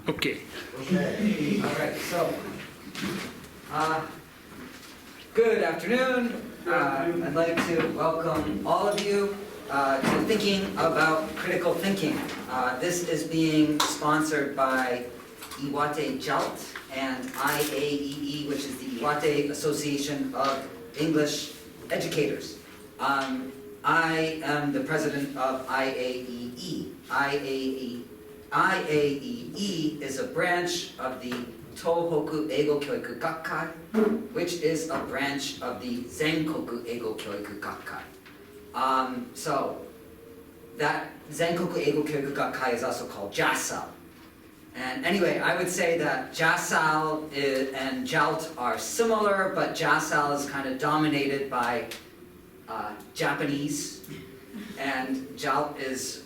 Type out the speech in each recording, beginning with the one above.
Okay. Okay. All right. So, good afternoon. I'd like to welcome all of you to Thinking About Critical Thinking. This is being sponsored by Iwate-JALT and IAEE, which is the Iwate Association of English Educators. I am the president of IAEE. IAEE is a branch of the Tohoku Eigo Kyoiku Gakkai, which is a branch of the Zenkoku Eigo Kyoiku Gakkai. So that Zenkoku Eigo Kyoiku Gakkai is also called JASAL. And anyway, I would say that JASAL and JALT are similar, but JASAL is kind of dominated by Japanese, and JALT is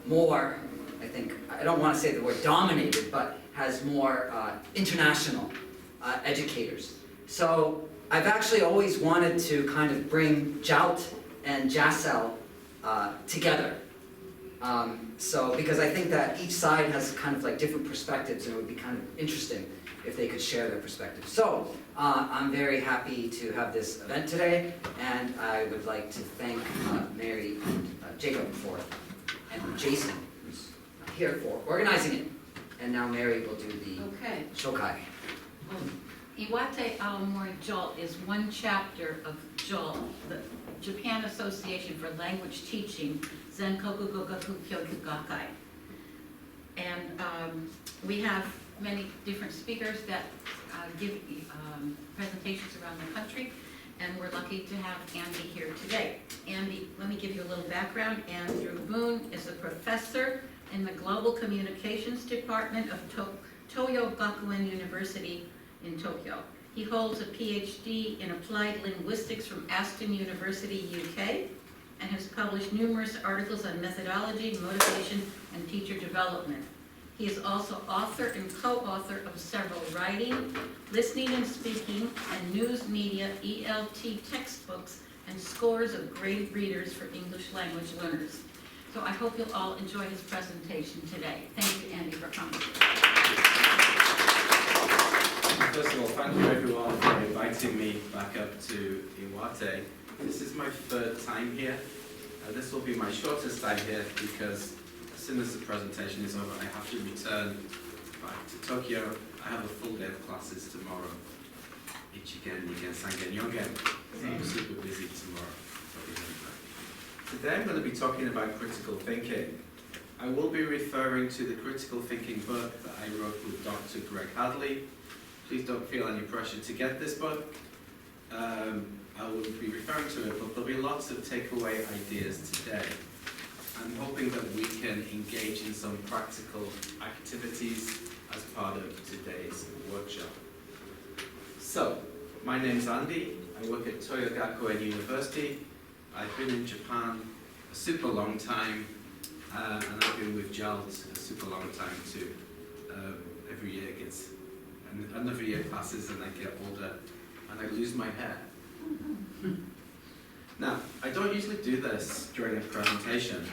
more, I think, I don't want to say the word dominated, but has more international educators. So I've actually always wanted to kind of bring JALT and JASAL together. So because I think that each side has kind of like different perspectives, and it would be kind of interesting if they could share their perspectives. So I'm very happy to have this event today, and I would like to thank Mary and Jacob and Jason, who's here for organizing it. And now Mary will do the shokai. Iwate-Aomori JALT is one chapter of JALT, the Japan Association for Language Teaching, Zenkoku Gogaku Kyoku Gakkai. And we have many different speakers that give presentations around the country, and we're lucky to have Andy here today. Andy, let me give you a little background. Hadley Boon is a professor in the Global Communications Department of Toyo Gakuen University in Tokyo. He holds a PhD in Applied Linguistics from Aston University, UK, and has published numerous articles on methodology, motivation, and teacher development. He is also author and co-author of several writing, listening and speaking, and news media ELT textbooks, and scores of graded readers for English language learners. So I hope you'll all enjoy his presentation today. Thank you, Andy, for coming. First of all, thank you everyone for inviting me back up to Iwate. This is my third time here. This will be my shortest time here because as soon as the presentation is over, I have to return back to Tokyo. I have a full day of classes tomorrow. Ichigen, Nigen, Sangen, Yongen. So I'm super busy tomorrow. Today I'm going to be talking about critical thinking. I will be referring to the critical thinking book that I wrote with Dr. Greg Hadley. Please don't feel any pressure to get this book. I will be referring to it, but there'll be lots of takeaway ideas today. I'm hoping that we can engage in some practical activities as part of today's workshop. So, my name's Andy. I work at Toyo Gakuen University. I've been in Japan a super long time, and I've been with JALT a super long time too. Every year gets, another year passes and I get older and I lose my hair. Now, I don't usually do this during a presentation,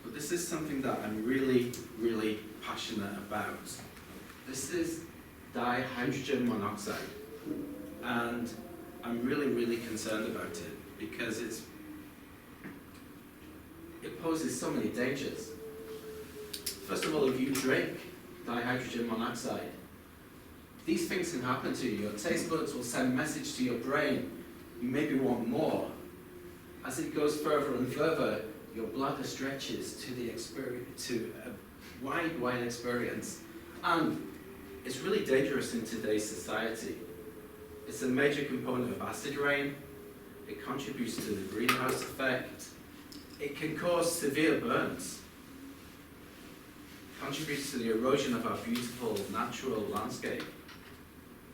but this is something that I'm really, really passionate about. This is dihydrogen monoxide, and I'm really, really concerned about it because it poses so many dangers. First of all, if you drink dihydrogen monoxide, these things can happen to you. Your taste buds will send a message to your brain. You maybe want more. As it goes further and further, your bladder stretches to the experience, to a wide, wide experience. And it's really dangerous in today's society. It's a major component of acid rain. It contributes to the greenhouse effect. It can cause severe burns. It contributes to the erosion of our beautiful natural landscape.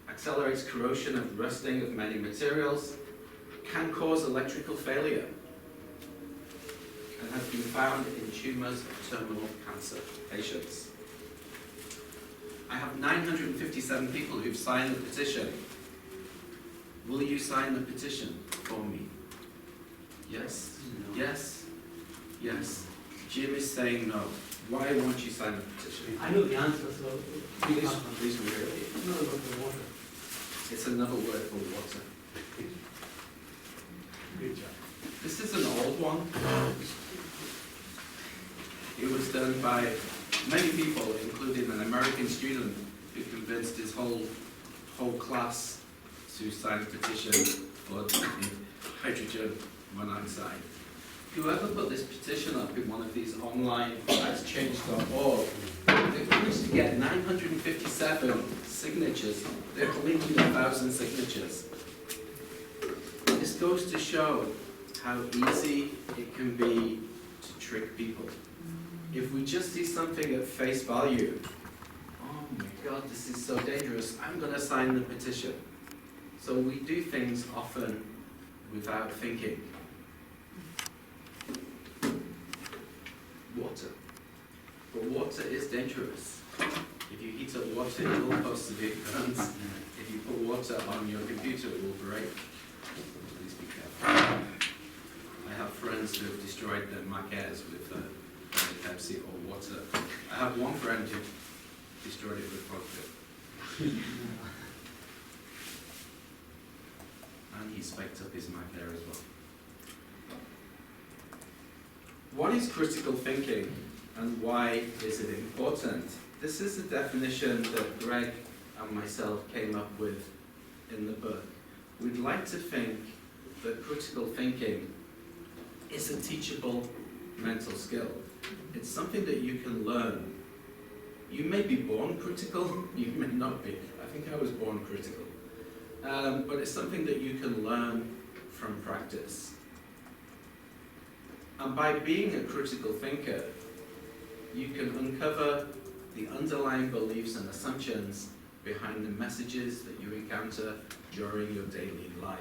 Accelerates corrosion and rusting of many materials. Can cause electrical failure. And has been found in tumours of terminal cancer patients. I have 957 people who've signed the petition. Will you sign the petition for me? Yes? No. Yes? Yes? Jim is saying no. Why won't you sign the petition? I know the answer, so. Please read it. No, about the water. It's another word for water. Good job. This is an old one. It was done by many people, including an American student who convinced his whole class to sign a petition for hydrogen monoxide. Whoever put this petition up in one of these online let'schange.org, they managed to get 957 signatures. They're only need 1,000 signatures. This goes to show how easy it can be to trick people. If we just see something at face value, oh my God, this is so dangerous, I'm going to sign the petition. So we do things often without thinking. Water. But water is dangerous. If you heat up water, it will cause severe burns. If you put water on your computer, it will break. Please be careful. I have friends who have destroyed their Mac Airs with Pepsi or water. I have one friend who destroyed it with vodka. And he spec'd up his Mac Air as well. What is critical thinking and why is it important? This is a definition that Greg and myself came up with in the book. We'd like to think that critical thinking is a teachable mental skill. It's something that you can learn. You may be born critical, you may not be. I think I was born critical. But it's something that you can learn from practice. And by being a critical thinker, you can uncover the underlying beliefs and assumptions behind the messages that you encounter during your daily life.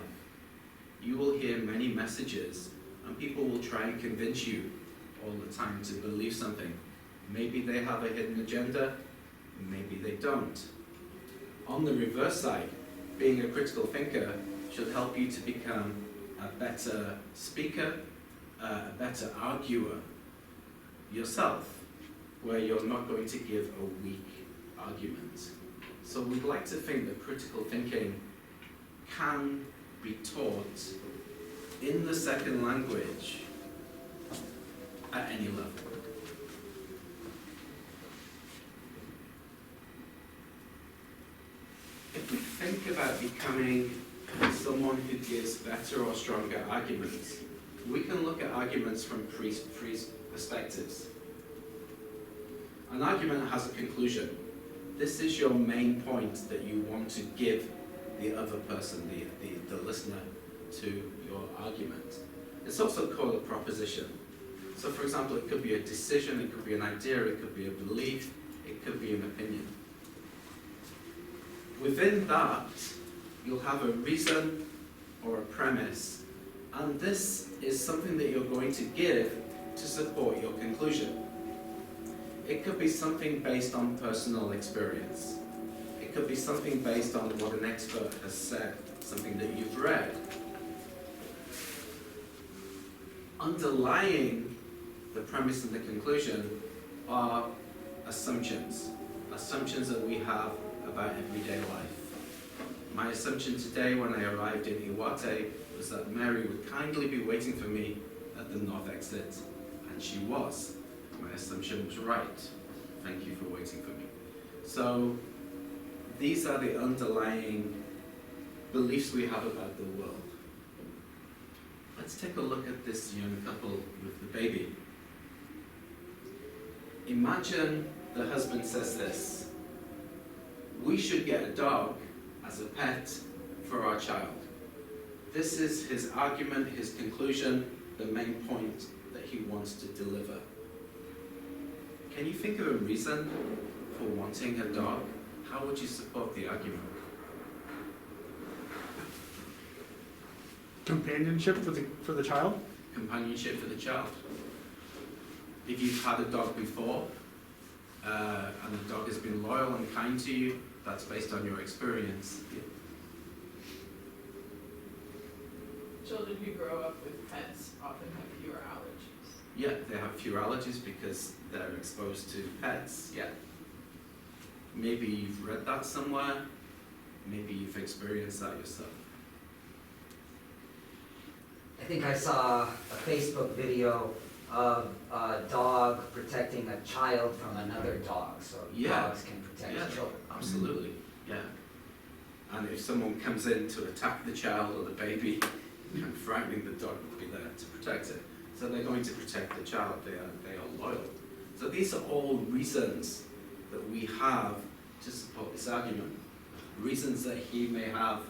You will hear many messages, and people will try and convince you all the time to believe something. Maybe they have a hidden agenda, maybe they don't. On the reverse side, being a critical thinker should help you to become a better speaker, a better arguer yourself, where you're not going to give a weak argument. So we'd like to think that critical thinking can be taught in the second language at any level. If we think about becoming someone who gives better or stronger arguments, we can look at arguments from three perspectives. An argument has a conclusion. This is your main point that you want to give the other person, the listener, to your argument. It's also called a proposition. So for example, it could be a decision, it could be an idea, it could be a belief, it could be an opinion. Within that, you'll have a reason or a premise, and this is something that you're going to give to support your conclusion. It could be something based on personal experience. It could be something based on what an expert has said, something that you've read. Underlying the premise and the conclusion are assumptions that we have about everyday life. My assumption today when I arrived in Iwate was that Mary would kindly be waiting for me at the north exit, and she was. My assumption was right. Thank you for waiting for me. So these are the underlying beliefs we have about the world. Let's take a look at this young couple with the baby. Imagine the husband says this: we should get a dog as a pet for our child. This is his argument, his conclusion, the main point that he wants to deliver. Can you think of a reason for wanting a dog? How would you support the argument? Companionship for the child? Companionship for the child. If you've had a dog before, and the dog has been loyal and kind to you, that's based on your experience. Yeah. Children who grow up with pets often have fewer allergies. Yeah, they have fewer allergies because they're exposed to pets. Yeah. Maybe you've read that somewhere. Maybe you've experienced that yourself. I think I saw a Facebook video of a dog protecting a child from another dog, so Yeah. dogs can protect Yeah. children. Absolutely, yeah. And if someone comes in to attack the child or the baby, and frightening, the dog will be there to protect it. So they're going to protect the child, they are loyal. So these are all reasons that we have to support this argument. Reasons that he may have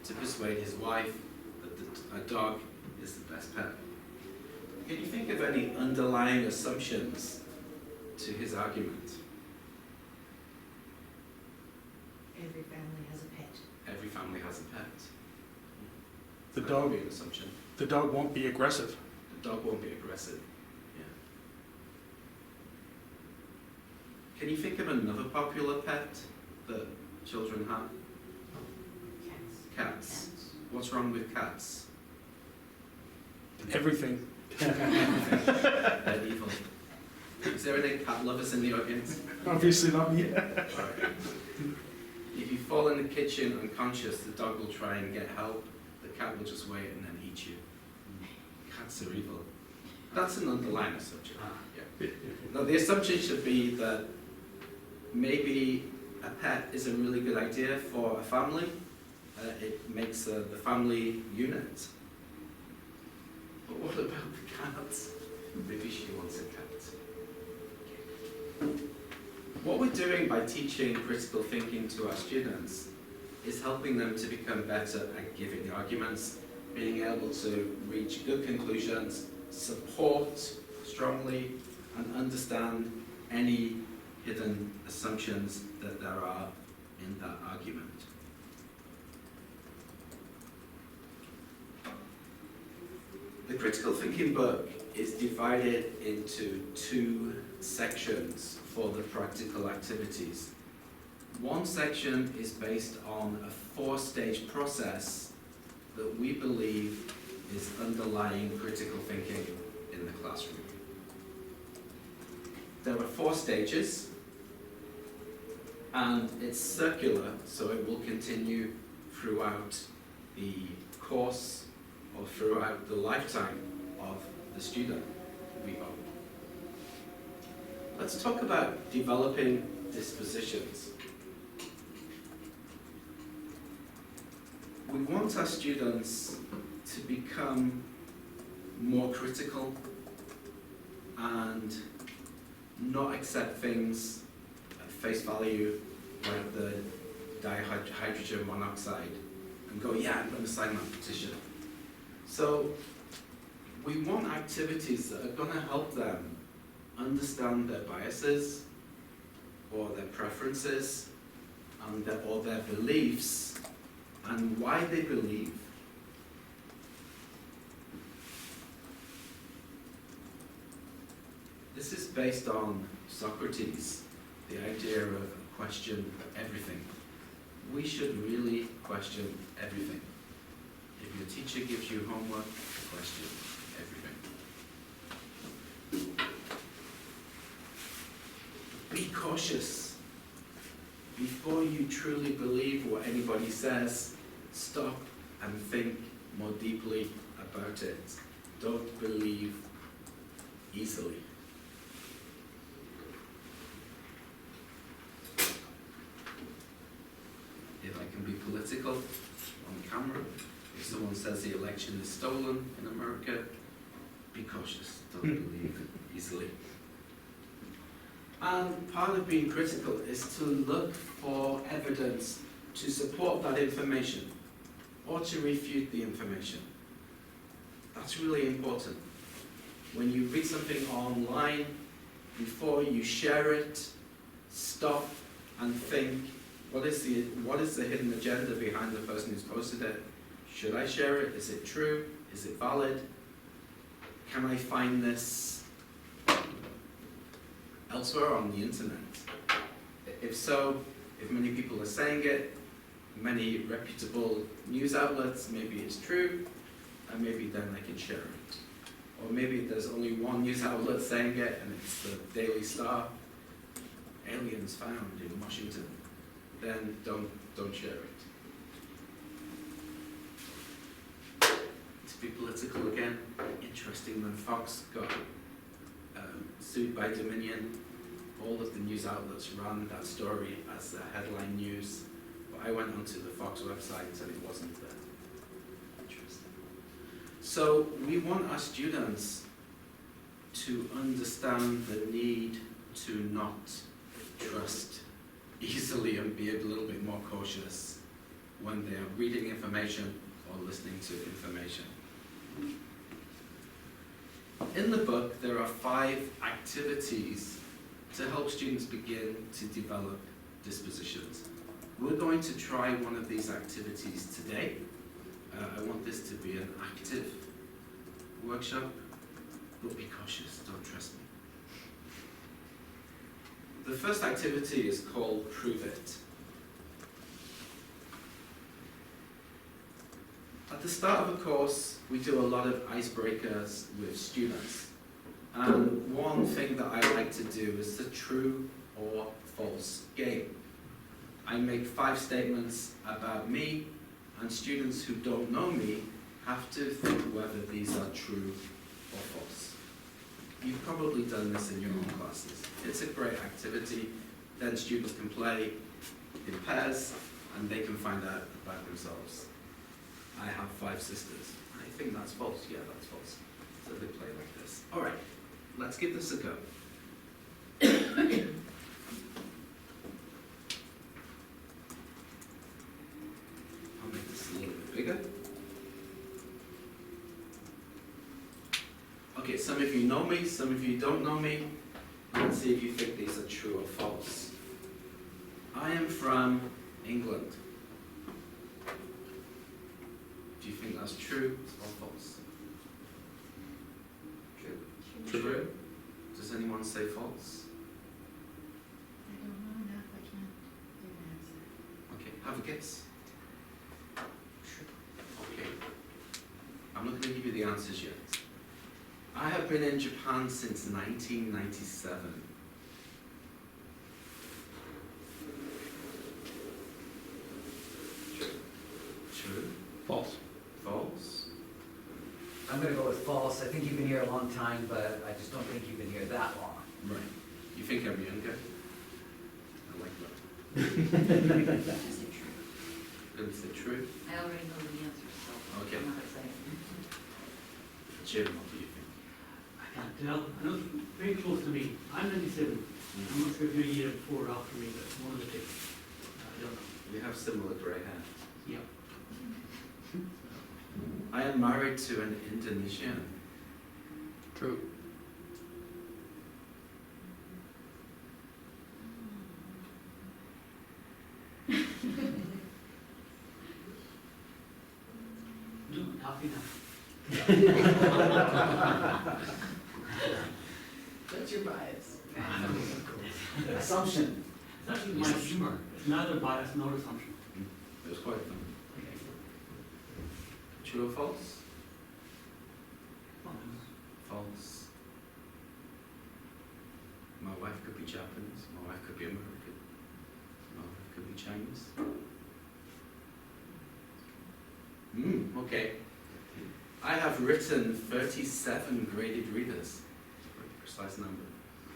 to persuade his wife that a dog is the best pet. Can you think of any underlying assumptions to his argument? Every family has a pet. Every family has a pet. The That dog, would be an assumption. the dog won't be aggressive. The dog won't be aggressive. Yeah. Can you think of another popular pet that children have? Cats. Cats. What's wrong with cats? Everything. They're evil. Is there any cat lovers in the audience? Obviously not me. Right. If you fall in the kitchen unconscious, the dog will try and get help. The cat will just wait and then eat you. Cats are evil. That's an underlying assumption. Yeah. Now the assumption should be that maybe a pet is a really good idea for a family. It makes the family unit. But what about the cat? Maybe she wants a cat. What we're doing by teaching critical thinking to our students is helping them to become better at giving arguments, being able to reach good conclusions, support strongly, and understand any hidden assumptions that there are in that argument. The critical thinking book is divided into two sections for the practical activities. One section is based on a 4-stage process that we believe is underlying critical thinking in the classroom. There are 4 stages, and it's circular, so it will continue throughout the course or throughout the lifetime of the student, we hope. Let's talk about developing dispositions. We want our students to become more critical and not accept things at face value like the dihydrogen monoxide and go, yeah, I'm going to sign that petition. So we want activities that are going to help them understand their biases or their preferences and or their beliefs and why they believe. This is based on Socrates, the idea of question everything. We should really question everything. If your teacher gives you homework, question everything. Be cautious. Before you truly believe what anybody says, stop and think more deeply about it. Don't believe easily. If I can be political on camera, if someone says the election is stolen in America, be cautious. Don't believe it easily. And part of being critical is to look for evidence to support that information or to refute the information. That's really important. When you read something online, before you share it, stop and think, what is the hidden agenda behind the person who's posted it? Should I share it? Is it true? Is it valid? Can I find this elsewhere on the internet? If so, if many people are saying it, many reputable news outlets, maybe it's true, and maybe then I can share it. Or maybe there's only one news outlet saying it, and it's the Daily Star. Aliens found in Washington. Then don't share it. To be political again, interesting when Fox got sued by Dominion, all of the news outlets ran that story as the headline news, but I went onto the Fox website and it wasn't there. Interesting. So we want our students to understand the need to not trust easily and be a little bit more cautious when they are reading information or listening to information. In the book, there are 5 activities to help students begin to develop dispositions. We're going to try one of these activities today. I want this to be an active workshop, but be cautious, don't trust me. The first activity is called Prove It. At the start of a course, we do a lot of icebreakers with students. And one thing that I like to do is the true or false game. I make 5 statements about me, and students who don't know me have to think whether these are true or false. You've probably done this in your own classes. It's a great activity. Then students can play in pairs, and they can find out about themselves. I have 5 sisters. I think that's false. Yeah, that's false. So they play like this. All right, let's give this a go. I'll make this a little bit bigger. Okay, some of you know me, some of you don't know me. Let's see if you think these are true or false. I am from England. Do you think that's true or false? True. True. Does anyone say false? I don't know enough, I can't give an answer. Okay, have a guess. Okay. I'm not going to give you the answers yet. I have been in Japan since 1997. True. False. False. I'm gonna go with false. I think you've been here a long time, but I just don't think you've been here that long. Right. You think I'm younger? I like that. I say true. Going to say true. I already know the answer, so Okay. I'm not gonna say it. Jim, what do you think? I can't tell. I know it's very close to me. I'm 97. I'm not sure if you're a year before or after me, but one of the two. I don't know. We have similar grey hair. Yeah. I am married to an Indonesian. True. No, happy now. What's your bias? Assumption. It's actually my humor. It's neither bias nor assumption. It was quite fun. True or false? False. My wife could be Japanese. My wife could be American. My wife could be Chinese. Okay. I have written 37 graded readers. Very precise number.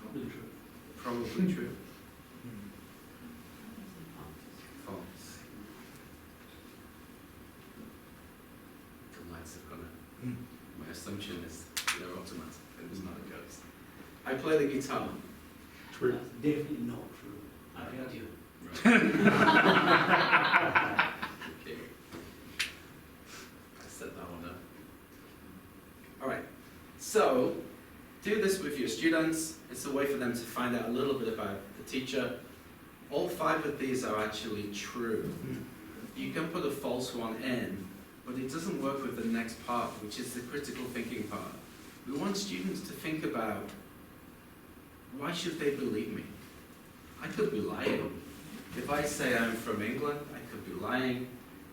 Probably true. Probably true. False. The lights have gone out. My assumption is they're automatic. It was not a ghost. I play the guitar. True. That's definitely not true. I heard you. Okay. I set that one up. All right. So, do this with your students. It's a way for them to find out a little bit about the teacher. All 5 of these are actually true. You can put a false one in, but it doesn't work with the next part, which is the critical thinking part. We want students to think about, why should they believe me? I could be lying. If I say I'm from England, I could be lying.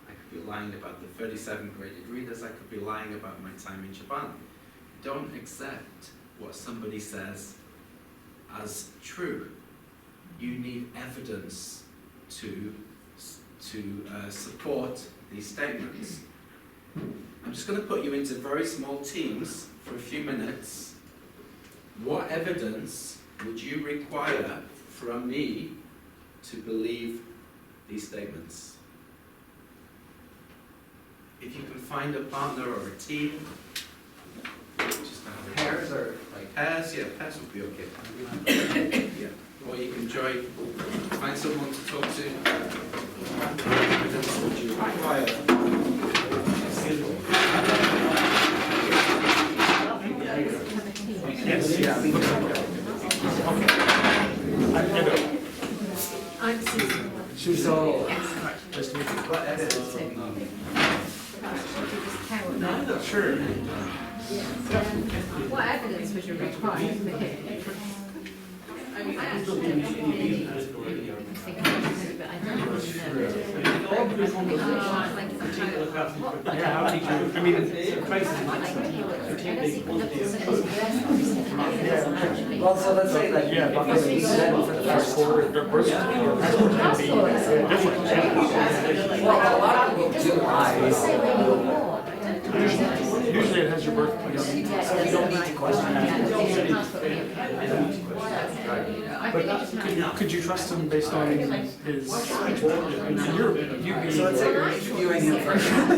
I could be lying about the 37 graded readers. I could be lying about my time in Japan. don't accept what somebody says as true. You need evidence to support these statements. I'm just going to put you into very small teams for a few minutes. What evidence would you require from me to believe these statements? If you can find a partner or a team, just to have a Pairs or like? pairs, yeah, pairs would be okay. Yeah. Or you can find someone to talk to. What evidence would you require? Yes, yeah. I'm Susan. So, Just to make it what evidence? sure. What evidence would you require for him? I actually don't really think about it, but I don't really know. Yeah, how did you, I mean, it's Well, so let's say like, yeah, but because we said for the first passport, their birth certificate, passport can be different. well, a lot of people do lie, Usually it has your birthplace. so we don't need to question that. Could you trust him based on his, you'd be. So let's say you're interviewing him for a job.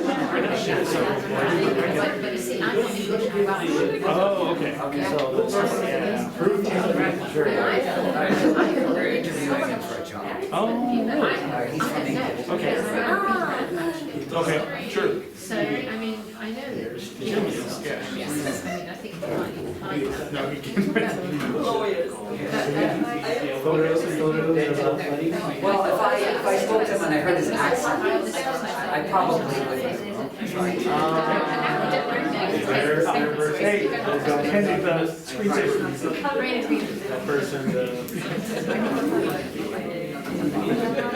Oh, okay. Okay, so, Yeah. Sure. you're interviewing him for a job. Oh, really? He's from England. Okay. Okay, sure. So, I mean, I know that. Yeah. Yes, I mean, I think he might be kind of. No, he can't. Well, if I spoke to him and I heard his accent, I probably would. Hey, Kenny, the screensaver. That person,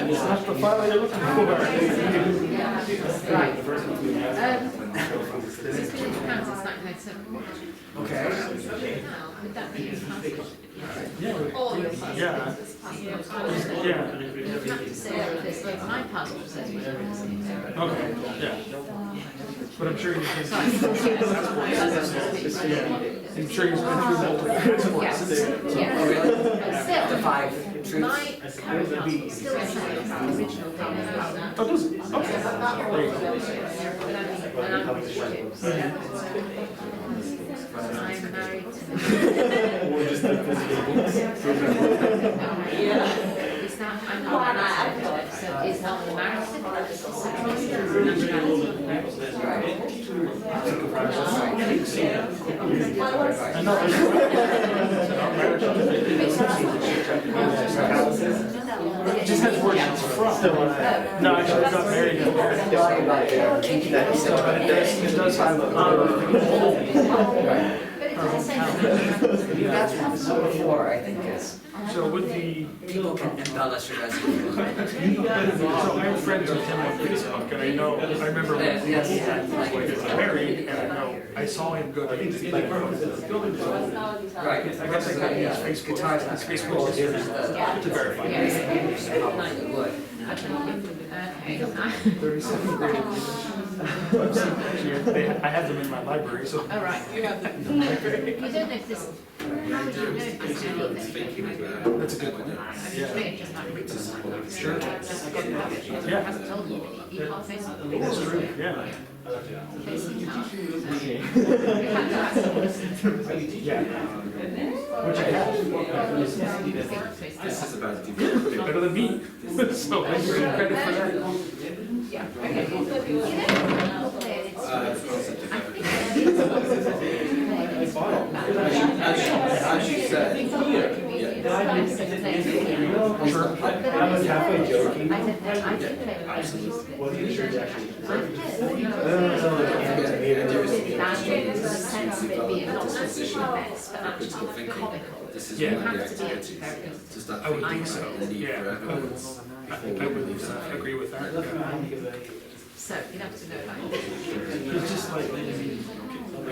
it's not the file you're looking for. Okay. Would that be his passport? Yeah. Yeah. You have to say that because like my passport says we don't have any. Okay, yeah. But I'm sure you can. Sorry. Yeah. I'm sure you've been through multiple passports. Yeah. Oh, really? But still, The 5 truths. my current passport still says the original thing. Oh, does it? Okay. There you go. I'm married to. Is that, I'm not married to it, so is that the marriage I know. It just has where she's from. No, actually, got married. Lie about their kinky It does have That's from number 4, I think, is So with the, people can embellish your resume. so I'm friends with him on Facebook, and I know, I remember when he Yes. was married, and I know, I saw him go to Right. I guess I got his Facebook, his Facebook to verify. Probably would. I have them in my library, so. Oh, right. You have them. You don't know if this, how would you know if this is anything? That's a good one. I mean, maybe just like written like that. Sure. Yeah. Hasn't told you, you can't face it. That's true, yeah. Yeah. Which I have. This is about Better than me. So I give you credit for that. as you said, I was halfway joking. absolutely. What are you sure actually? This is Yeah. one of the activities. Just that I would think so, the need yeah. for evidence. I would agree with that. So you'd have to know that. It's just like,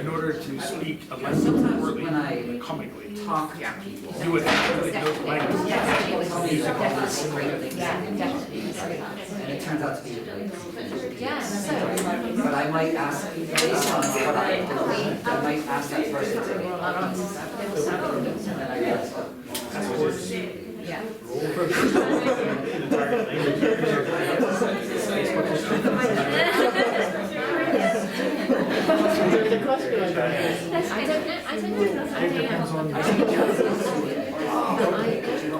in order to speak a less Sometimes poorly, when I comically, talk to people, you would have to really know the language. they tell me they're going to say great things, Yeah, definitely. and it turns out to be really Yes. But I might ask, based on what I believe, I might ask that person to, and then I realize, oh, Yeah. There's a question like that. I don't know. It depends on. I think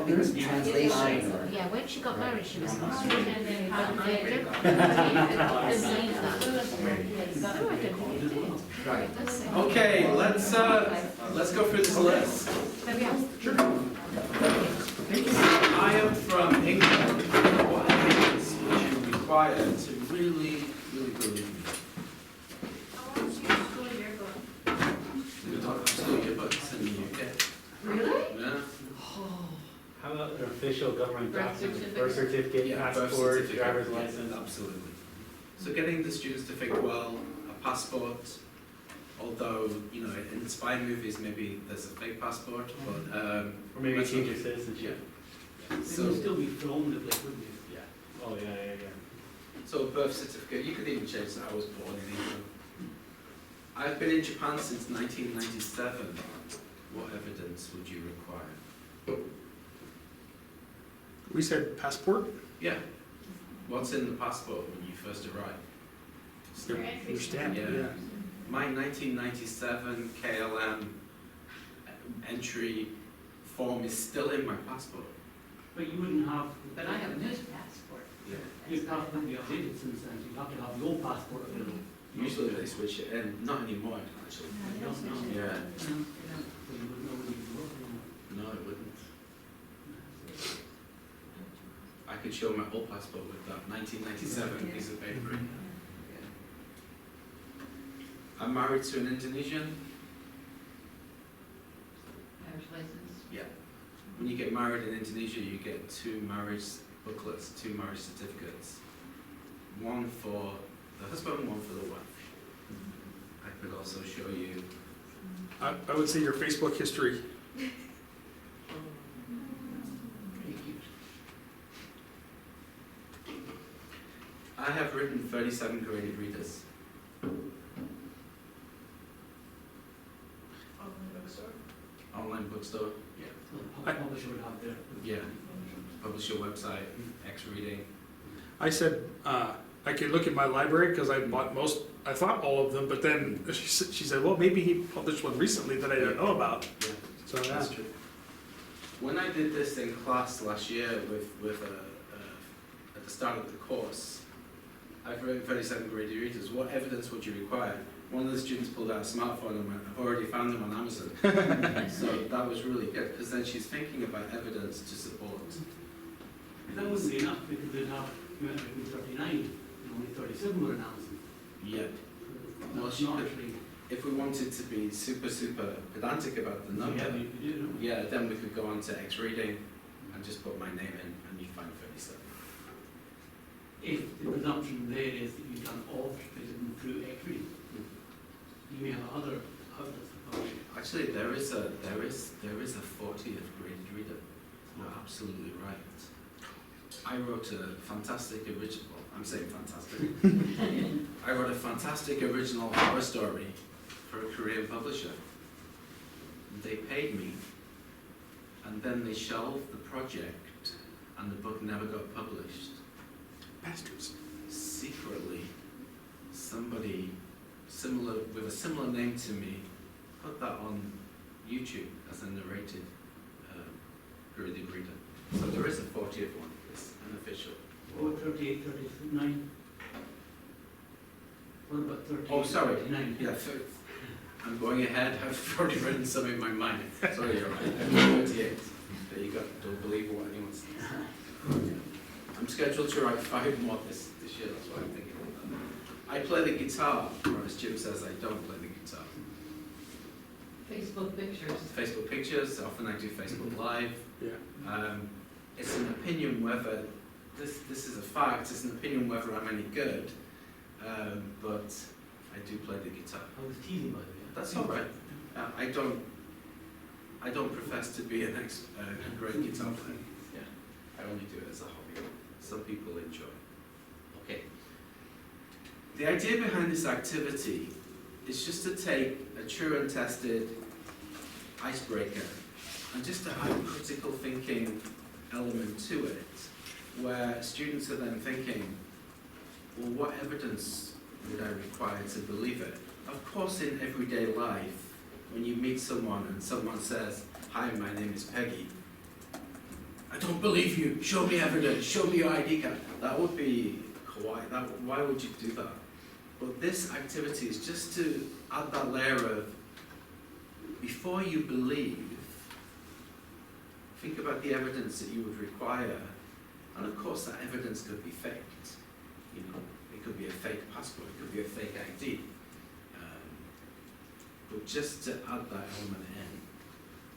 because translation. Yeah, when she got married, she was Australian. But I don't believe that. No, I don't think it did. Right. Let's see. Okay, let's go through this list. There we are. I am from England. What evidence would you require to really believe me? We don't have school yearbooks in the UK. Really? Yeah. How about an official government Birth document, certificate. birth certificate, Yeah, birth passport, certificate, driver's yeah, license? absolutely. So getting the students to think, well, a passport, although, you know, in spy movies maybe there's a fake passport, but Or maybe that's change not- your citizenship? It would so still be filmed, wouldn't it? Yeah. Oh, yeah. so a birth certificate, you could even change that I was born in England. I've been in Japan since 1997. What evidence would you require? We said passport, Yeah. What's in the passport when you first arrive? your stamp, Yeah. yeah. My 1997 KLM entry form is still in my passport. But you wouldn't have. But I have a news passport. Yeah. Your passport wouldn't be updated since then, so you have to have your passport available. Usually they switch it in, not anymore actually. You don't know. Yeah. So you wouldn't know whether you're working or not. No, it wouldn't. I could show my old passport with that 1997 piece of paper. I'm married to an Indonesian. Marriage license. Yeah. When you get married in Indonesia, you get 2 marriage booklets, 2 marriage certificates. One for the husband, one for the wife. I could also show you. I would say your Facebook history. I have written 37 graded readers. Online bookstore. Yeah. So the publisher would have their. Yeah. Publisher website, X reading. I said, I could look at my library because I bought I thought all of them, but then she said, well, maybe he published one recently that I don't know about. Yeah. So yeah. That's true. When I did this in class last year with at the start of the course, I've written 37 graded readers. What evidence would you require? One of the students pulled out a smartphone and went, I've already found them on Amazon. So that was really good, because then she's thinking about evidence to support. That wouldn't be enough, because they'd have, you might have written 39, and only 37 were announced. Yeah. Well, That's she not could- actually. If we wanted to be super pedantic about the number, Yeah, you could do, don't you? yeah, then we could go on to X reading and just put my name in and you find 37. If the presumption there is that you've done all written through X-ray, you may have other outlets of publishing. Actually, there is a 40th graded reader. You're absolutely right. I wrote a fantastic original. I'm saying fantastic. I wrote a fantastic original horror story for a Korean publisher. They paid me, and then they shelved the project, and the book never got published. Bastards. Secretly, somebody similar with a similar name to me put that on YouTube as a narrated graded reader. So there is a 40th one. It's unofficial. What, 38, 39? What about 38, Oh, sorry. 39? Yeah, I'm going ahead. I've already written some in my mind. Sorry, you're right. I'm 38. There you go. Don't believe what anyone says. I'm scheduled to write 5 more this year. That's what I'm thinking about. I play the guitar, whereas Jim says I don't play the guitar. Facebook pictures. Facebook pictures. Often I do Facebook Live. Yeah. It's an opinion whether this is a fact. It's an opinion whether I'm any good. But I do play the guitar. I was teasing, by the way. That's all right. I don't profess to be a great guitar player. Yeah, I only do it as a hobby. Some people enjoy. Okay. The idea behind this activity is just to take a true and tested icebreaker and just to add a critical thinking element to it, where students are then thinking, well, what evidence would I require to believe it? Of course, in everyday life, when you meet someone and someone says, hi, my name is Peggy, I don't believe you, show me evidence, show me your ID card. That would be kawaii. Why would you do that? But this activity is just to add that layer of, before you believe, think about the evidence that you would require. And of course, that evidence could be faked. You know, it could be a fake passport, it could be a fake ID. But just to add that element in.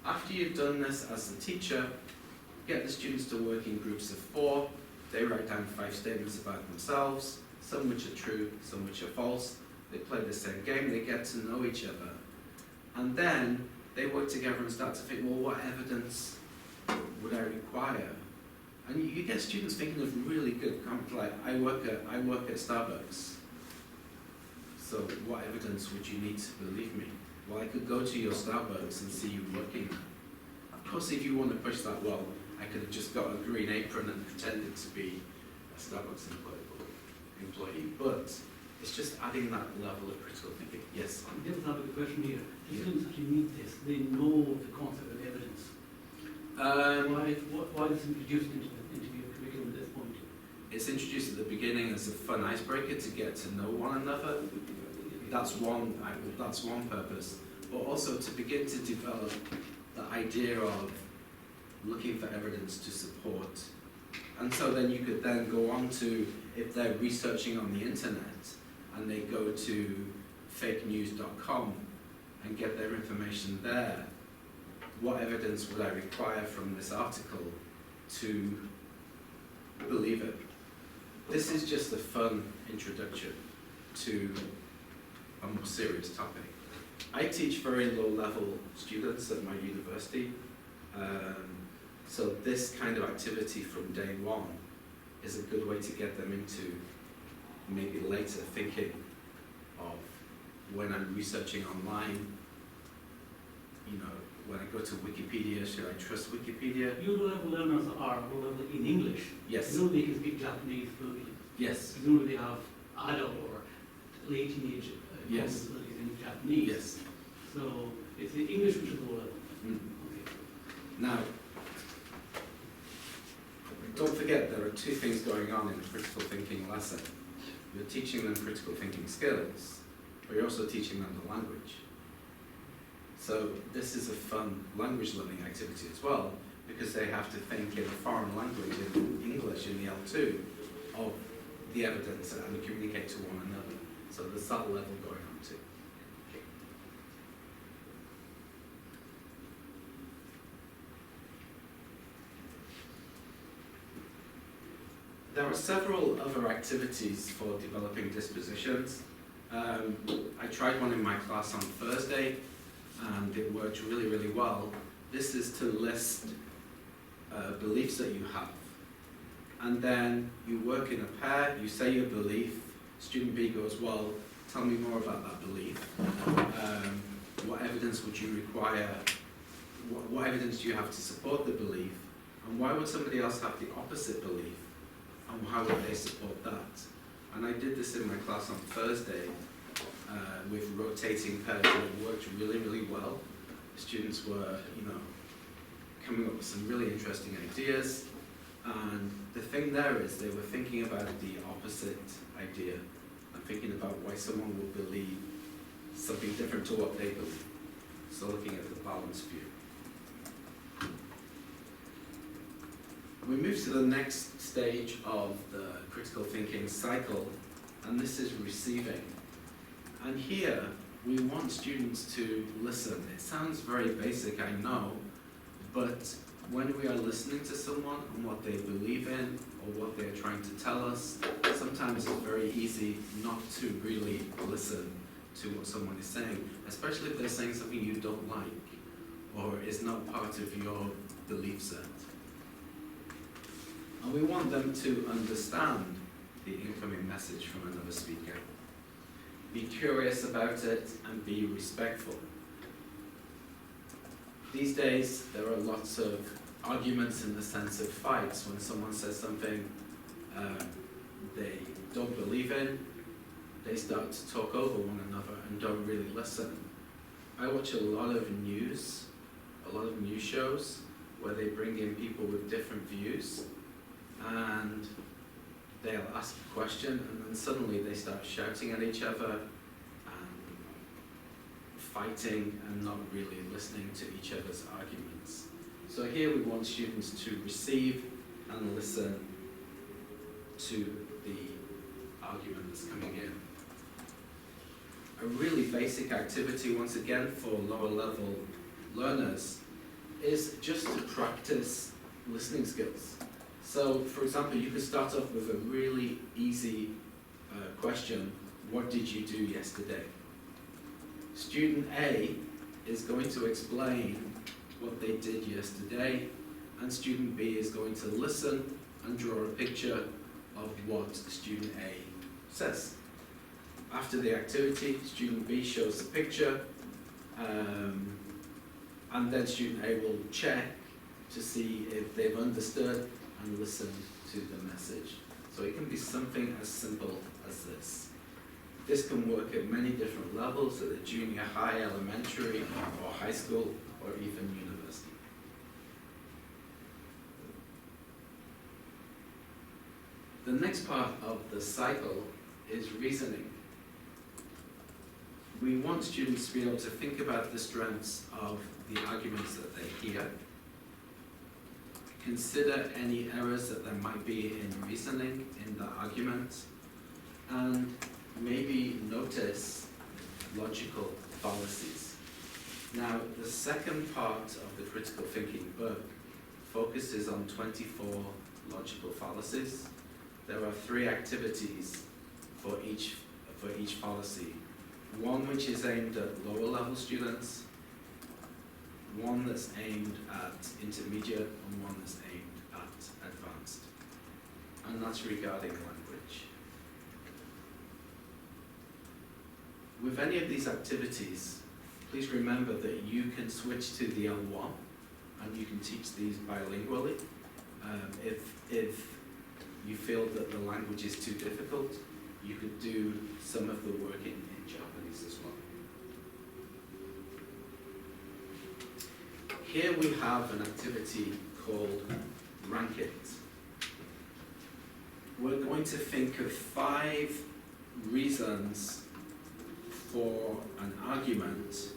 After you've done this as the teacher, get the students to work in groups of 4. They write down 5 statements about themselves, some which are true, some which are false. They play the same game, they get to know each other. And then they work together and start to think, well, what evidence would I require? And you get students thinking of really good comments, like, I work at Starbucks. So what evidence would you need to believe me? Well, I could go to your Starbucks and see you working there. Of course, if you want to push that, well, I could have just got a green apron and pretended to be a Starbucks employee. But it's just adding that level of critical thinking. Yes? Just have a question here. The students actually need this. They know the concept of evidence. Why is it introduced into your curriculum at this point? It's introduced at the beginning as a fun icebreaker to get to know one another. That's one purpose. But also to begin to develop the idea of looking for evidence to support. And so then you could then go on to, if they're researching on the internet and they go to fakenews.com and get their information there, what evidence would I require from this article to believe it? This is just a fun introduction to a more serious topic. I teach very low-level students at my university, so this kind of activity from day one is a good way to get them into maybe later thinking of when I'm researching online, you know, when I go to Wikipedia, should I trust Wikipedia? Your low-level learners are low-level in English. Yes. Presumably they can speak Japanese fluently. Yes. Presumably they have adult or late teenage Yes. capabilities in Japanese. Yes. So it's the English which is low-level. Mm. Okay. Now, don't forget there are 2 things going on in the critical thinking lesson. You're teaching them critical thinking skills, but you're also teaching them the language. So this is a fun language learning activity as well, because they have to think in a foreign language, in English, in the L2, of the evidence and communicate to one another. So there's that level going on too. Okay. There are several other activities for developing dispositions. I tried one in my class on Thursday, and it worked really, really well. This is to list beliefs that you have. And then you work in a pair, you say your belief, student B goes, well, tell me more about that belief. What evidence would you require? What evidence do you have to support the belief? And why would somebody else have the opposite belief? And how would they support that? And I did this in my class on Thursday with rotating pairs, and it worked really, really well. The students were, you know, coming up with some really interesting ideas. And the thing there is they were thinking about the opposite idea and thinking about why someone would believe something different to what they believe. So looking at the balanced view. We move to the next stage of the critical thinking cycle, and this is receiving. And here, we want students to listen. It sounds very basic, I know, but when we are listening to someone and what they believe in or what they're trying to tell us, sometimes it's very easy not to really listen to what someone is saying, especially if they're saying something you don't like or is not part of your belief set. And we want them to understand the incoming message from another speaker. Be curious about it and be respectful. These days, there are lots of arguments in the sense of fights. When someone says something they don't believe in, they start to talk over one another and don't really listen. I watch a lot of news shows where they bring in people with different views, and they'll ask a question and then suddenly they start shouting at each other and fighting and not really listening to each other's arguments. So here we want students to receive and listen to the argument that's coming in. A really basic activity, once again, for lower level learners is just to practice listening skills. So, for example, you could start off with a really easy question: what did you do yesterday? Student A is going to explain what they did yesterday, and student B is going to listen and draw a picture of what student A says. After the activity, student B shows the picture, and then student A will check to see if they've understood and listened to the message. So it can be something as simple as this. This can work at many different levels, at the junior high, elementary, or high school, or even university. The next part of the cycle is reasoning. We want students to be able to think about the strengths of the arguments that they hear, consider any errors that there might be in reasoning in the argument, and maybe notice logical fallacies. Now, the second part of the critical thinking book focuses on 24 logical fallacies. There are 3 activities for each fallacy. One which is aimed at lower level students, one that's aimed at intermediate, and one that's aimed at advanced. And that's regarding language. With any of these activities, please remember that you can switch to the L1 and you can teach these bilingually. If you feel that the language is too difficult, you could do some of the work in Japanese as well. Here we have an activity called Rank It. We're going to think of 5 reasons for an argument,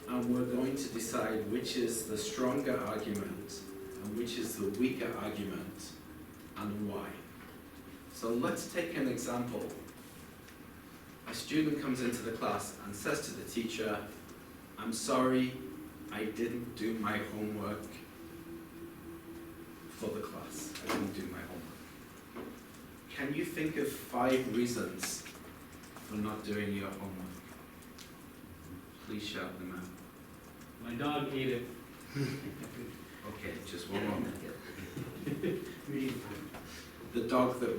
and we're going to decide which is the stronger argument and which is the weaker argument and why. So let's take an example. A student comes into the class and says to the teacher, "I'm sorry, I didn't do my homework for the class. I didn't do my homework." Can you think of 5 reasons for not doing your homework? Please shout them out. My dog ate it. Okay, just one moment. Me. The dog that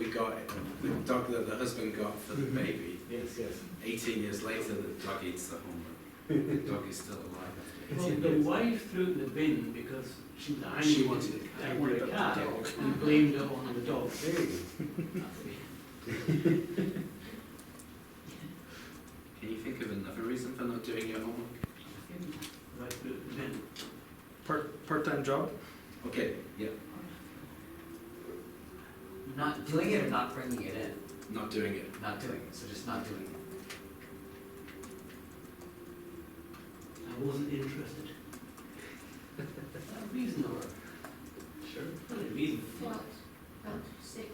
the husband got for the baby, Yes, yes. 18 years later, the dog eats the homework. The dog is still alive after Well, 18 the years. wife threw it in the bin because she was angry She wanted a cat. angry at the cat and blamed it on the dog. There you go. Can you think of another reason for not doing your homework? Right, threw it in the bin. Part-time job? Okay, yeah, Not doing it or not bringing it in? not doing it. Not doing it, so just not doing it. I wasn't interested. Reason or? Sure. Not a reason. Felt sick.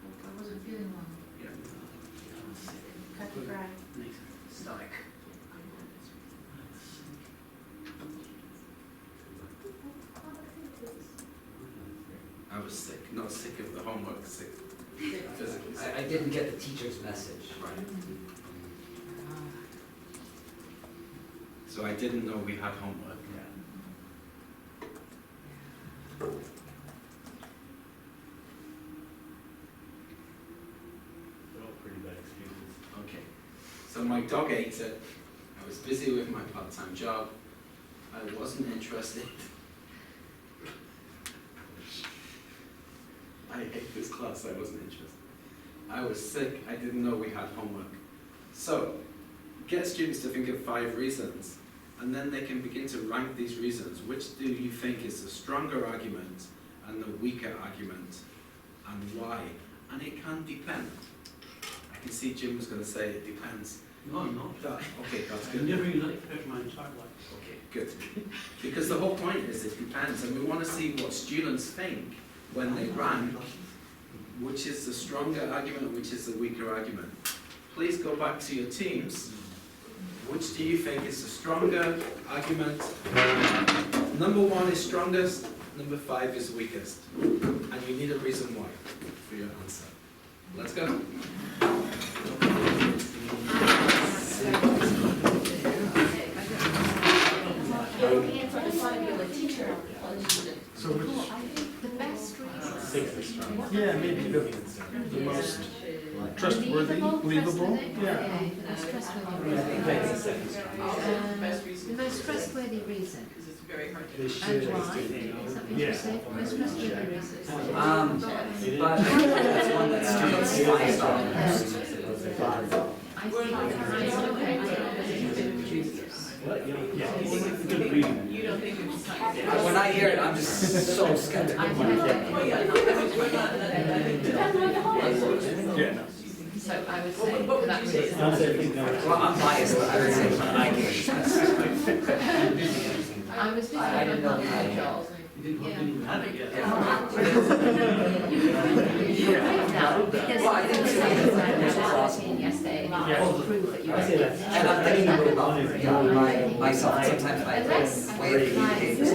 I wasn't feeling well. Yeah. Cut the grass. Nice. Stomach. I was sick, not sick of the homework, sick physically sick. I didn't get the teacher's message. Right. So I didn't know we had homework. They're all pretty bad excuses. Okay. So my dog ate it. I was busy with my part-time job. I wasn't interested. I hate this class, I wasn't interested. I was sick, I didn't know we had homework. So, get students to think of 5 reasons, and then they can begin to rank these reasons. Which do you think is the stronger argument and the weaker argument, and why? And it can depend. I can see Jim was going to say it depends. No, I'm not. Okay, that's I good. never really liked it my entire life. Okay, good. Because the whole point is it depends, and we want to see what students think when they rank, which is the stronger argument, which is the weaker argument. Please go back to your teams. Which do you think is the stronger argument? Number 1 is strongest, number 5 is weakest. And you need a reason why for your answer. Let's go. So which, The best reason. 6 is strong. yeah, maybe the most trustworthy, believable, yeah. Okay, the most trustworthy I think that's the reason. second strongest. The most trustworthy reason. They And should why? just do Is that what Yeah. you said? Most trustworthy reason. But that's one that students find on. I think What? You don't, yeah, it's a good reason. When I hear it, I'm just so skeptical. Yeah, no. So I would say for that reason. Don't say think no. Well, I'm biased, but I would say when I hear it, I was thinking I didn't know about how my to- job. You didn't have it yet. No, because Well, I didn't say it was that. yesterday, and Yeah. all the proof that you I say that's. And I'm thinking about myself, sometimes my way of communicating. But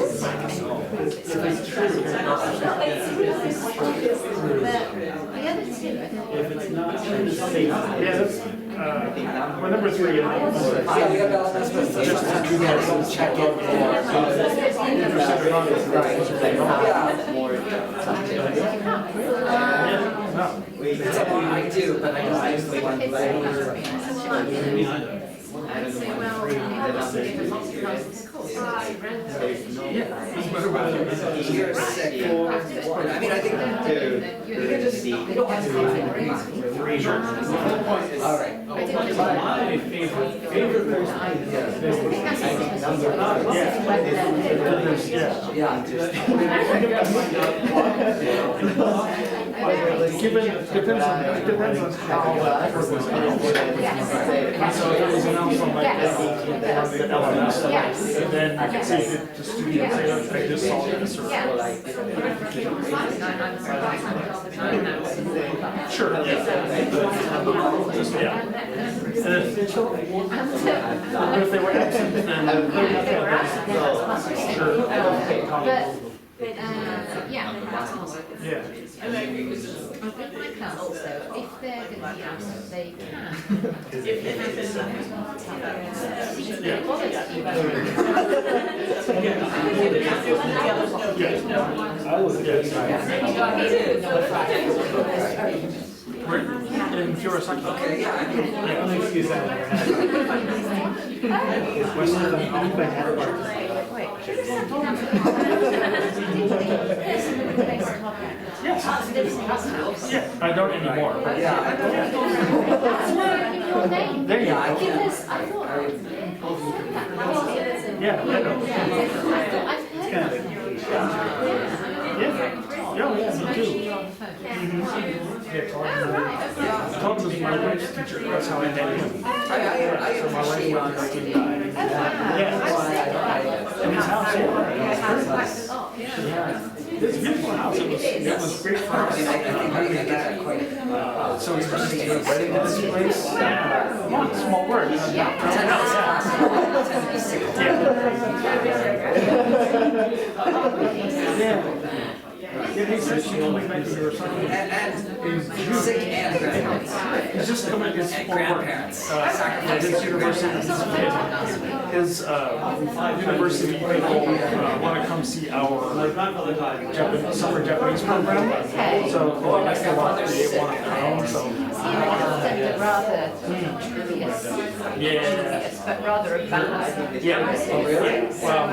the other two, I don't. If it's not true to say. Yeah, that's, well, number 3, Yeah, we got all this, but just you gotta go check it It's a one I do, but I don't use the one that I don't Me either. I would say, well, maybe I'll give a multi-class course. You're sick. I mean, I think all right. My favorite person. Yeah. Depends on how that work was announced. And so it was announced on like the LMS, and then I can say to students, say, "Look, I just saw this, or sure, yeah. Just, yeah. And if they were absent, then sure. Yeah, that's awesome. Yeah. With my classes though, if they're going to be asked, they can. I was We're in Furosaki. Okay, yeah, I mean, An excuse I never Yeah, I don't anymore, but yeah, I don't. there you Yeah, I go. can't. Because I thought, Yeah, I know. I've heard kind that. Yeah, me too. Yeah, Tom was my wife's teacher, that's how I met him. I So my wife appreciate went to honesty. school. Yeah. And his house, yeah. It's a beautiful house, it was great for I mean, I us. think I get that quite. So it's just to wedding to this place, yeah, small word. Tend to be sick. Yeah. Yeah, he's actually coming back to your son. And sick and grandparents. He's just coming, his And former, grandparents. his university, his university people want to come see our summer Japanese program. Okay. So they want to create one of their own, so. Rather dubious, Yeah. but rather a bad. Yeah. Oh, really? Well,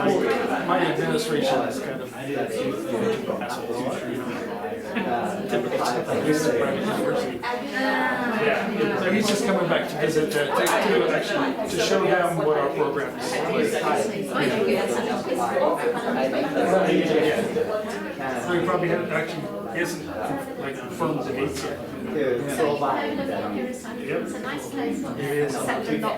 my administration is kind of assholes, you know. Typical stuff like this at private university. Yeah, so he's just coming back to visit, to actually, to show them what our program is. So he probably hasn't actually, he hasn't like confirmed the dates yet. Yep. It's a nice place. It is. Except for not.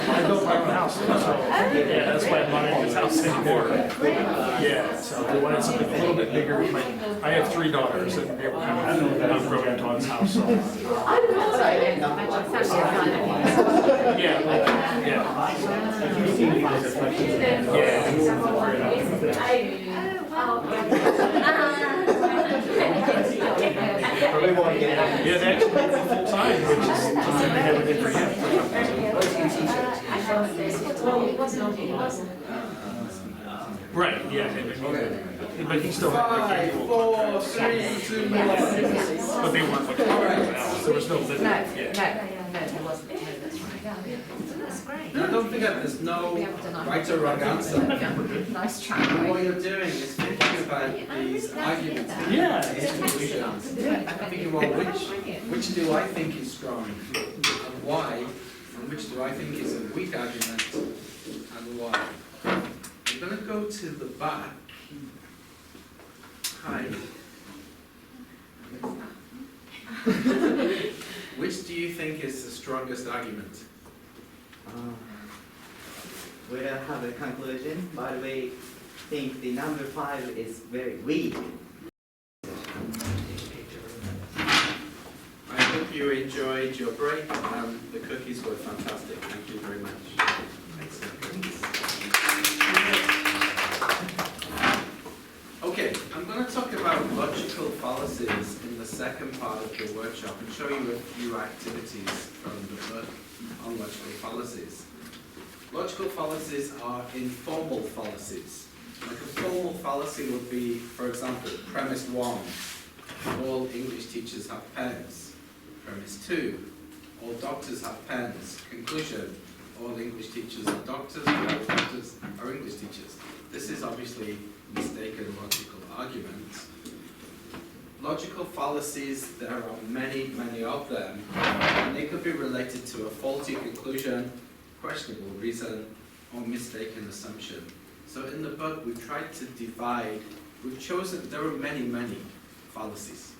I built my own house, so, yeah, that's why I'm not in this house anymore. Yeah, so I wanted something a little bit bigger. I have 3 daughters, and they were kind of outgrowing Todd's house, so. Yeah, yeah, they actually did it full time, which is something they never did for him. Right, yeah, but he still had like 5, 4, 3, 2, 1. but they weren't looking for anything else. There was no limit. No, Yeah. there wasn't. No, that's right. That's great. Now don't forget, there's no right or wrong answer. Nice try. What you're doing is thinking about these arguments, Yeah. these conclusions, thinking, well, which do I think is strong and why, and which do I think is a weak argument and why. I'm going to go to the back. Hi. Which do you think is the strongest argument? We don't have a conclusion, but we think the number 5 is very weak. I hope you enjoyed your break. The cookies were fantastic. Thank you very much. Okay, I'm going to talk about logical fallacies in the second part of the workshop and show you a few activities from the book on logical fallacies. Logical fallacies are informal fallacies. Like a formal fallacy would be, for example, premise 1, all English teachers have pens. Premise 2, all doctors have pens. Conclusion, all English teachers are doctors, all doctors are English teachers. This is obviously mistaken logical argument. Logical fallacies, there are many, many of them, and they could be related to a faulty conclusion, questionable reason, or mistaken assumption. So in the book, we've tried to divide, we've chosen, there are many, many fallacies.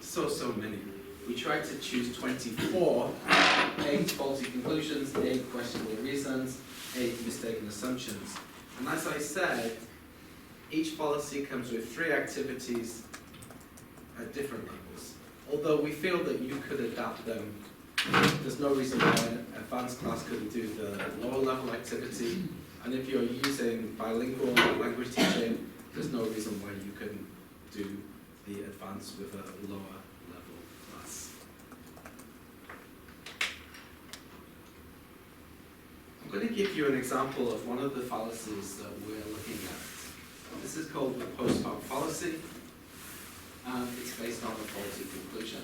So many. We tried to choose 24, 8 faulty conclusions, 8 questionable reasons, 8 mistaken assumptions. And as I said, each fallacy comes with 3 activities at different levels. Although we feel that you could adapt them, there's no reason why an advanced class couldn't do the lower level activity. And if you're using bilingual language teaching, there's no reason why you couldn't do the advanced with a lower level class. I'm going to give you an example of one of the fallacies that we're looking at. This is called the post hoc fallacy, and it's based on a faulty conclusion.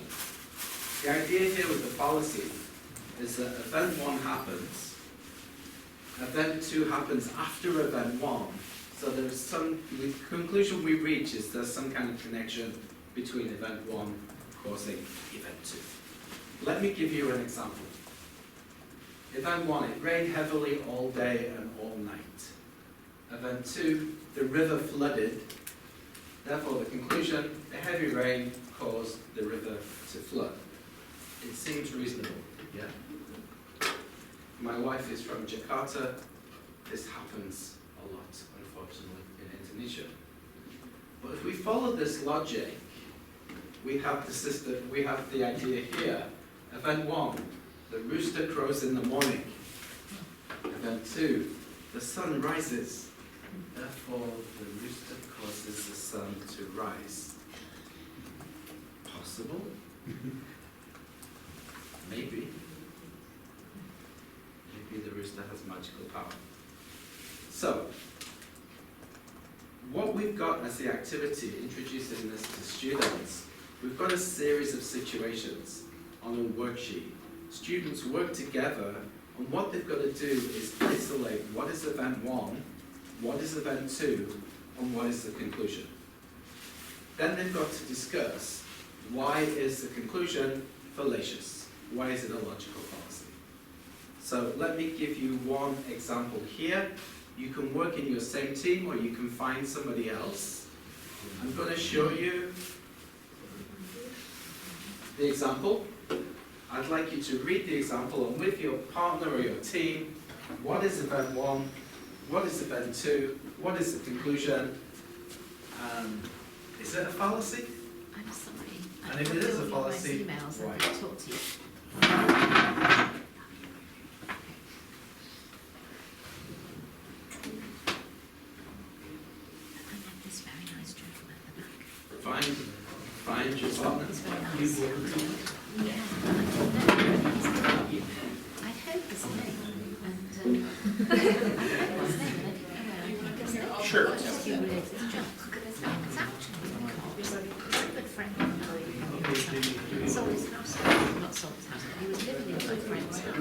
The idea here with the fallacy is that event 1 happens, event 2 happens after event 1, so there's some, the conclusion we reach is there's some kind of connection between event 1 causing event 2. Let me give you an example. Event 1, it rained heavily all day and all night. Event 2, the river flooded. Therefore, the conclusion, the heavy rain caused the river to flood. It seems reasonable, yeah? My wife is from Jakarta. This happens a lot, unfortunately, in Indonesia. But if we follow this logic, we have the system, we have the idea here. Event 1, the rooster crows in the morning. Event 2, the sun rises. Therefore, the rooster causes the sun to rise. Possible? Maybe. Maybe the rooster has magical power. So, what we've got as the activity, introducing this to students, we've got a series of situations on a worksheet. Students work together, and what they've got to do is isolate what is event 1, what is event 2, and what is the conclusion. Then they've got to discuss why is the conclusion fallacious? Why is it a logical fallacy? So let me give you one example here. You can work in your same team or you can find somebody else. I'm going to show you the example. I'd like you to read the example and with your partner or your team, what is event 1, what is event 2, what is the conclusion, is it a fallacy? I'm sorry. And if it is a fallacy, emails why? and I'll talk to you. And then this very nice gentleman at the back. Find your partner. He's very nice. Yeah. I heard his name and I heard his name and I didn't know his name. Sure. I just knew related to John. It's actually the cops. He's a good friend of mine. Sold his house. Not sold his house. He was living in my friend's house.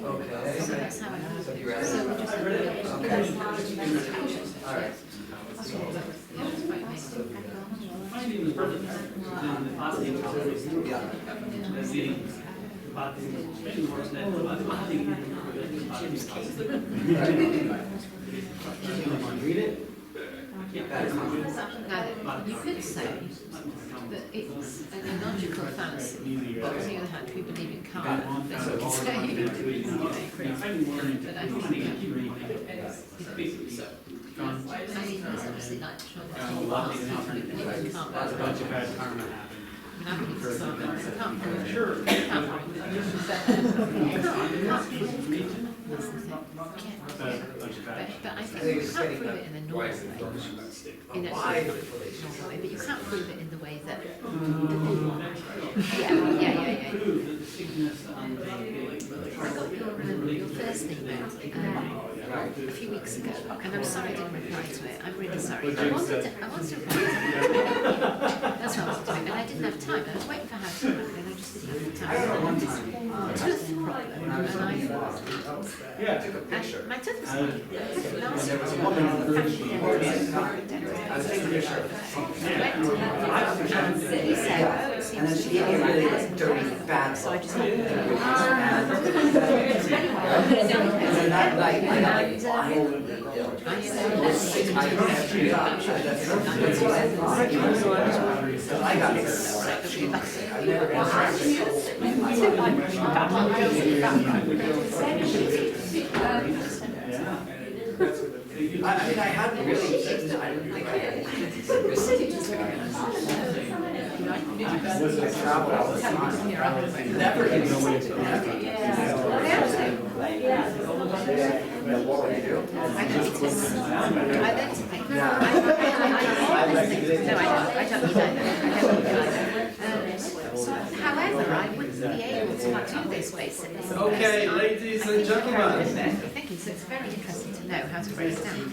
Okay. So that's how I know. So we just All right. Finding the perfect in the past Yeah. meeting, about spending more than Read it. Now, you could say that it's an illogical fallacy, but on the other hand, we believe in karma. That's what we say. But I think so. I mean, there's obviously like trouble. That's a bunch of bad karma happened. I believe in karma. I can't prove it. Sure. I can't prove it. But I think you can't prove it in a normal way. In a normal way, but you can't prove it in the way that yeah. Prove that the sickness and I got your first email a few weeks ago, and I'm sorry I didn't reply to it. I'm really sorry. I wanted to reply to it. That's what I was doing, and I didn't have time. I was waiting for her to come back, and I just didn't have time. Tooth problem, and I my tooth was fine. Last There was a week, woman on the actually, I was taking a picture. he said, oh, it And seems then to she be gave me a really okay. dirty, bad So I look. just And then that night, I got like violently ill. I was sick, I can't breathe up. That's what I thought. So I got exceptionally sick. I've never been so sick in my I mean, I hadn't really, I didn't think I had. I travel all the time. Never get sick. What would you do? I don't eat it. I don't eat it. Yeah. No, I don't eat either. So, however, I wouldn't be able to do this basically. Okay, ladies and gentlemen. Thank you. So it's very interesting to know how to break it down.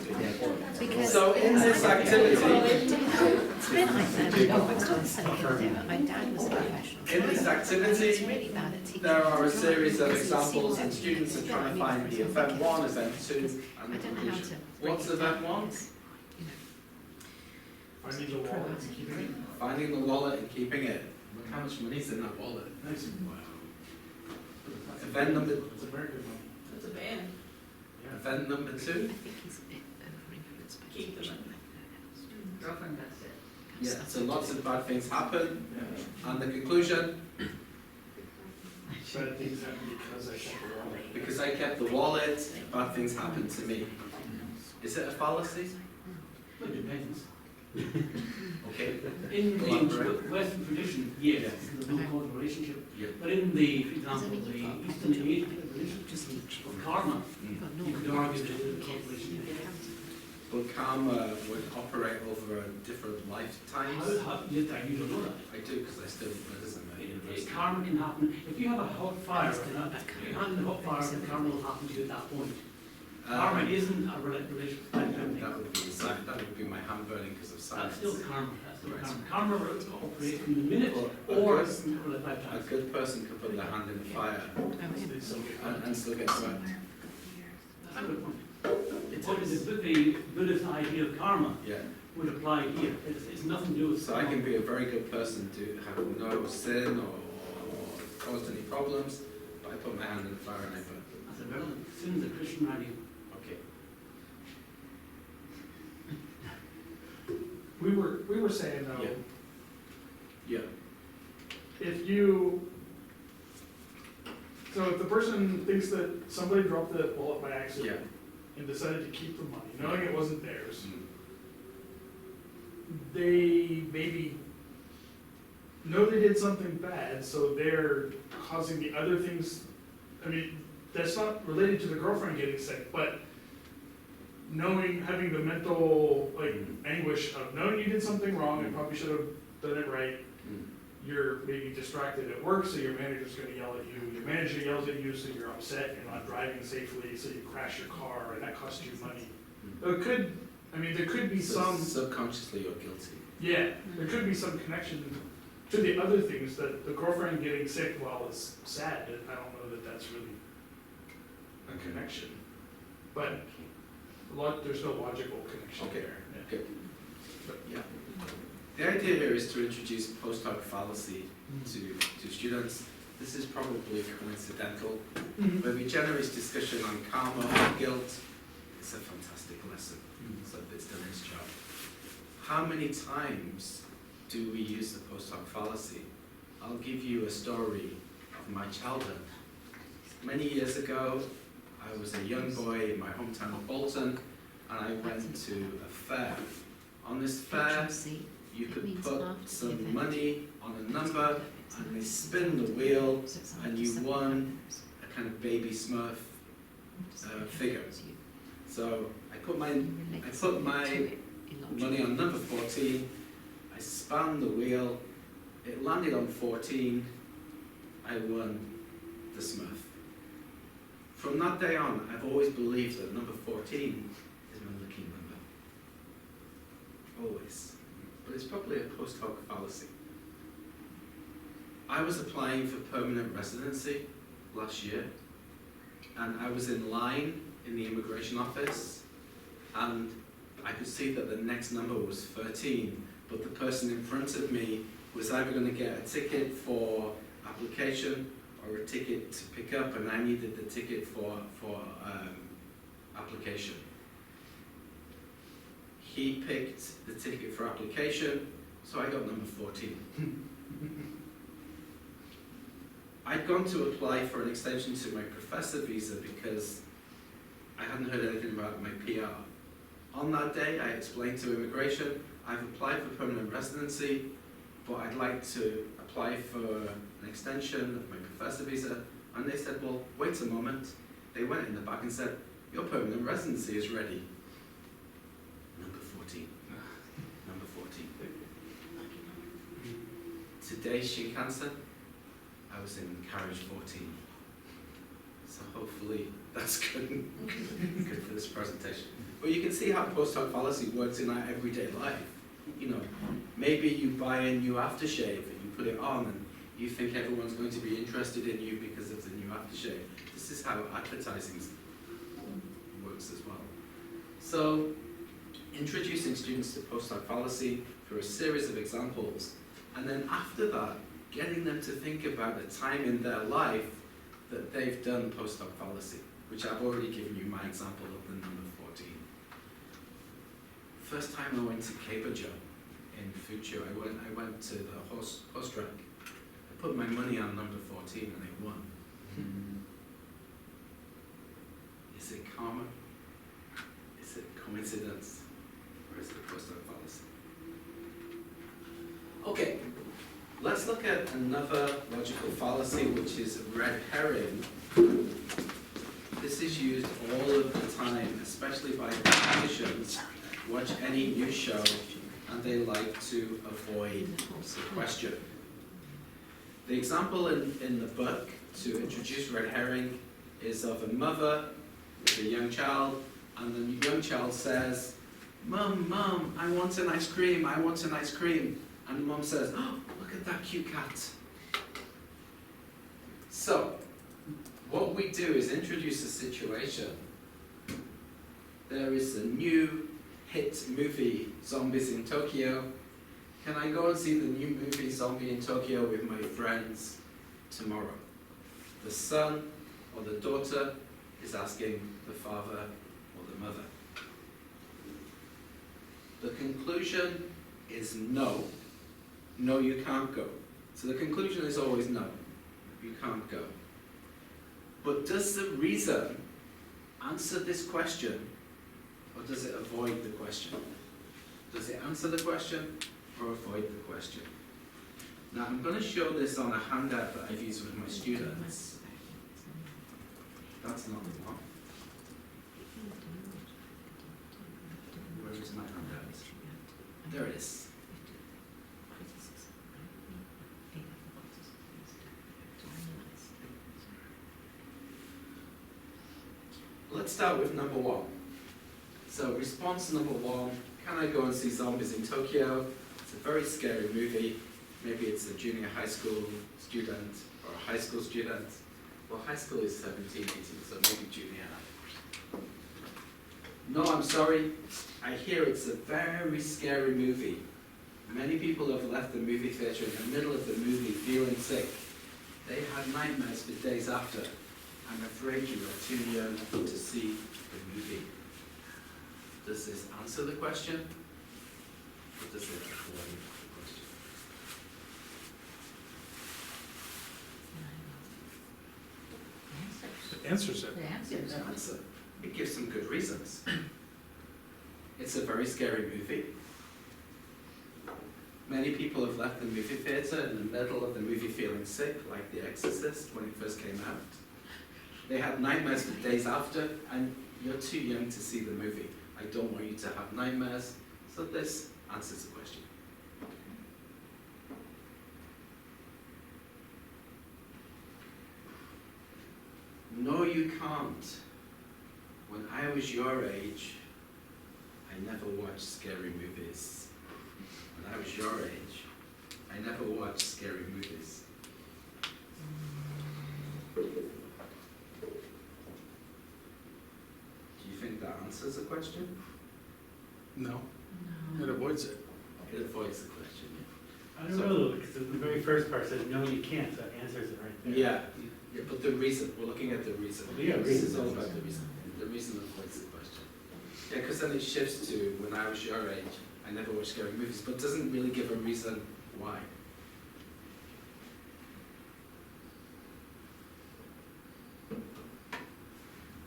Because So in this activity, it's a bit like that. I constantly do it. My dad was a professional. in this It's activity, really bad at teaching. there are a series of examples and students are trying to find the event 1, event 2, and I the don't know how to conclusion. break What's it down. event 1? You know, Finding the wallet and keeping it. Look how much money's in that wallet. Event number, That's a band. event number 2. I think he's a bit over-influenced by Keep them. teaching. Girlfriend, that's it. Yeah, so lots of bad things happen, and the conclusion, Bad things happen because I kept the wallet. because I kept the wallet, bad things happen to me. Is it a fallacy? Well, it depends. Okay. In the Western tradition, yes, there's no causal relationship. Yeah. But in the, for example, the Eastern Asian tradition of karma, you could argue that there's a causal relationship. Will karma would operate over different lifetimes? You don't know that. I do, because I studied Buddhism at university. Karma can happen, if you have a hot fire, you hand in a hot fire, the karma will happen to you at that point. Karma isn't a relation to lifetime thing. That would be my hand burning because of That's science. still karma, that's still Right. karma. Karma operates in the minute Or or a a lifetime. A good person could put their hand in the fire and still get burnt. That's a good point. What is the Buddhist idea of karma Yeah. would apply here. It's nothing to do with. So I can be a very good person to have no sin or caused any problems, but I put my hand in the fire and I burn. That's irrelevant. Sin is a Christian idea. Okay. We were saying though, Yeah. if the person thinks that somebody dropped the bullet by accident and decided to keep the money, knowing it wasn't theirs, they maybe know they did something bad, so they're causing the other things. I mean, that's not related to the girlfriend getting sick, but having the mental anguish of knowing you did something wrong and probably should have done it right. You're maybe distracted at work, so your manager's going to yell at you. Your manager yells at you, so you're upset. You're not driving safely, so you crash your car, and that costs you money. There could be So some. subconsciously you're guilty. Yeah, there could be some connection to the other things that the girlfriend getting sick, while it's sad, I don't know that that's really a connection. But there's no logical connection Okay, there. Yeah. good. Yeah. The idea here is to introduce post hoc fallacy to students. This is probably coincidental. Maybe generous discussion on karma or guilt. It's a fantastic lesson. So it's done its job. How many times do we use the post hoc fallacy? I'll give you a story of my childhood. Many years ago, I was a young boy in my hometown of Bolton, and I went to a fair. On this fair, you could put some money on a number, and they spin the wheel, and you won a kind of baby Smurf figure. So I put my money on number 14, I spun the wheel, it landed on 14, I won the Smurf. From that day on, I've always believed that number 14 is my lucky number. Always. But it's probably a post hoc fallacy. I was applying for permanent residency last year, and I was in line in the immigration office, and I could see that the next number was 13, but the person in front of me was either going to get a ticket for application or a ticket to pick up, and I needed the ticket for application. He picked the ticket for application, so I got number 14. I'd gone to apply for an extension to my professor visa because I hadn't heard anything about my PR. On that day, I explained to immigration, I've applied for permanent residency, but I'd like to apply for an extension of my professor visa. And they said, well, wait a moment. They went in the back and said, your permanent residency is ready. Number 14. Number 14. Today, Shinkansen, I was in carriage 14. So hopefully that's good for this presentation. But you can see how post hoc fallacy works in our everyday life. You know, maybe you buy a new aftershave and you put it on and you think everyone's going to be interested in you because of the new aftershave. This is how advertising works as well. So, introducing students to post hoc fallacy through a series of examples, and then after that, getting them to think about the time in their life that they've done post hoc fallacy, which I've already given you my example of the number 14. First time I went to Cambridge in Future, I went to the horse track. I put my money on number 14 and I won. Is it karma? Is it coincidence? Or is it post hoc fallacy? Okay, let's look at another logical fallacy, which is red herring. This is used all of the time, especially by politicians watch any news show and they like to avoid the question. The example in the book to introduce red herring is of a mother with a young child, and the young child says, "Mum, Mum, I want an ice cream, I want an ice cream." And the mum says, "Oh, look at that cute cat." So, what we do is introduce a situation. There is a new hit movie, Zombies in Tokyo. Can I go and see the new movie, Zombie in Tokyo, with my friends tomorrow? The son or the daughter is asking the father or the mother. The conclusion is no. No, you can't go. So the conclusion is always no. You can't go. But does the reason answer this question, or does it avoid the question? Does it answer the question or avoid the question? Now I'm going to show this on a handout that I've used with my students. That's not the one. Where is my handout? There it is. Let's start with number one. So response number one, can I go and see Zombies in Tokyo? It's a very scary movie. Maybe it's a junior high school student or a high school student. Well, high school is 17, 18, so maybe junior high. No, I'm sorry. I hear it's a very scary movie. Many people have left the movie theatre in the middle of the movie feeling sick. They had nightmares for days after. I'm afraid you are too young to see the movie. Does this answer the question? Or does it avoid the question? It answers it. The answer is The answer. It gives some good reasons. It's a very scary movie. Many people have left the movie theatre in the middle of the movie feeling sick, like The Exorcist when it first came out. They had nightmares for days after, and you're too young to see the movie. I don't want you to have nightmares, so this answers the question. No, you can't. When I was your age, I never watched scary movies. When I was your age, I never watched scary movies. Do you think that answers the question? No, it avoids it. It avoids the question, I don't know, because the very first part says, no, you can't, so that answers it right there. yeah. Yeah, but the reason, we're looking at the reason. Yeah, This is reason. all about the reason. The reason avoids the question. Yeah, because then it shifts to when I was your age, I never watched scary movies, but doesn't really give a reason why.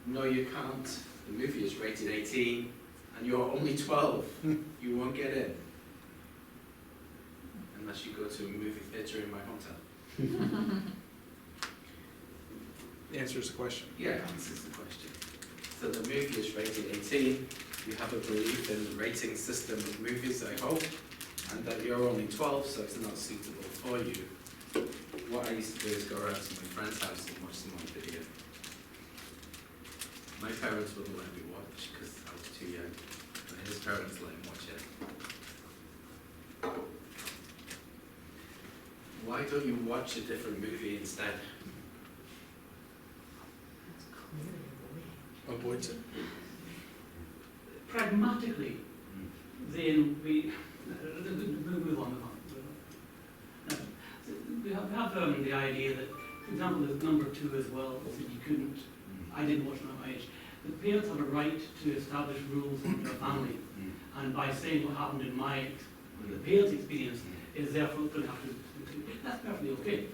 No, you can't. The movie is rated 18, and you're only 12. You won't get in. Unless you go to a movie theatre in my hometown. Answers the question. Yeah, answers the question. So the movie is rated 18. You have a belief in the rating system of movies, I hope, and that you're only 12, so it's not suitable for you. What I used to do is go around to my friend's house and watch them on video. My parents wouldn't let me watch because I was too young, but his parents let him watch it. Why don't you watch a different movie instead? That's clearly Avoids it. Pragmatically, then we move on. We have the idea that, for example, there's number 2 as well, that you couldn't, I didn't watch my age. The parents have a right to establish rules in their family, and by saying what happened in the parents' experience is therefore going to have to, that's perfectly okay.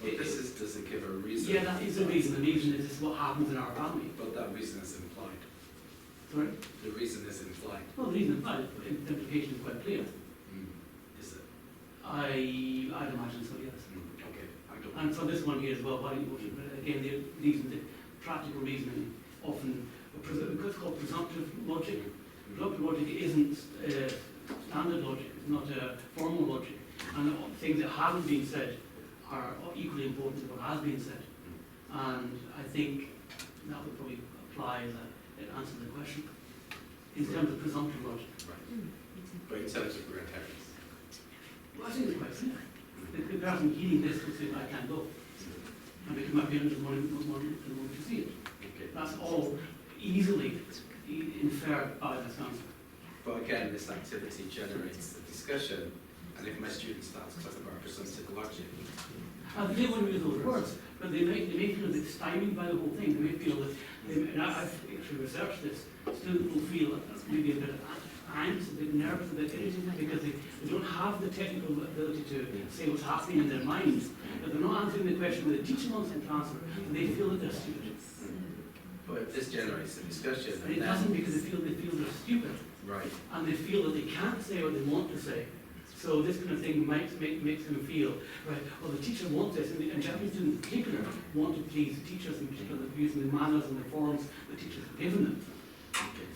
Well, does it give a reason? Yeah, that is the reason. The reason is this is what happens in our family. But that reason is implied. Sorry? The reason is implied. Well, the reason implied, the implication is quite clear. Is it? I'd imagine so, yes. Okay. I don't. And for this one here as well, again, the reason, the practical reasoning, often, it's called presumptive logic. Reductive logic isn't standard logic, it's not formal logic. And things that haven't been said are equally important to what has been said. And I think that would probably apply as it answers the question. In terms of presumptive logic. But in terms of red herrings. Well, I think it's quite clear. The person hearing this will say, I can't go. And because my parents are wanting to see it. Okay. That's all easily inferred by this answer. But again, this activity generates the discussion, and if my student starts talking about presumptive logic, They wouldn't use those words, but they may feel a bit stymied by the whole thing. They may feel that, and I've actually researched this, students will feel maybe a bit of angst, a bit nervous, a bit irritated, because they don't have the technical ability to say what's happening in their minds. But they're not answering the question that the teacher wants them to answer, and they feel that they're stupid. but if this generates a discussion, And it and doesn't then, because they feel they're stupid, right, and they feel that they can't say what they want to say. So this kind of thing makes them feel, right, well, the teacher wants this, and Japanese students in particular want to please the teachers, in particular, using the manners and the forms the teachers have given them.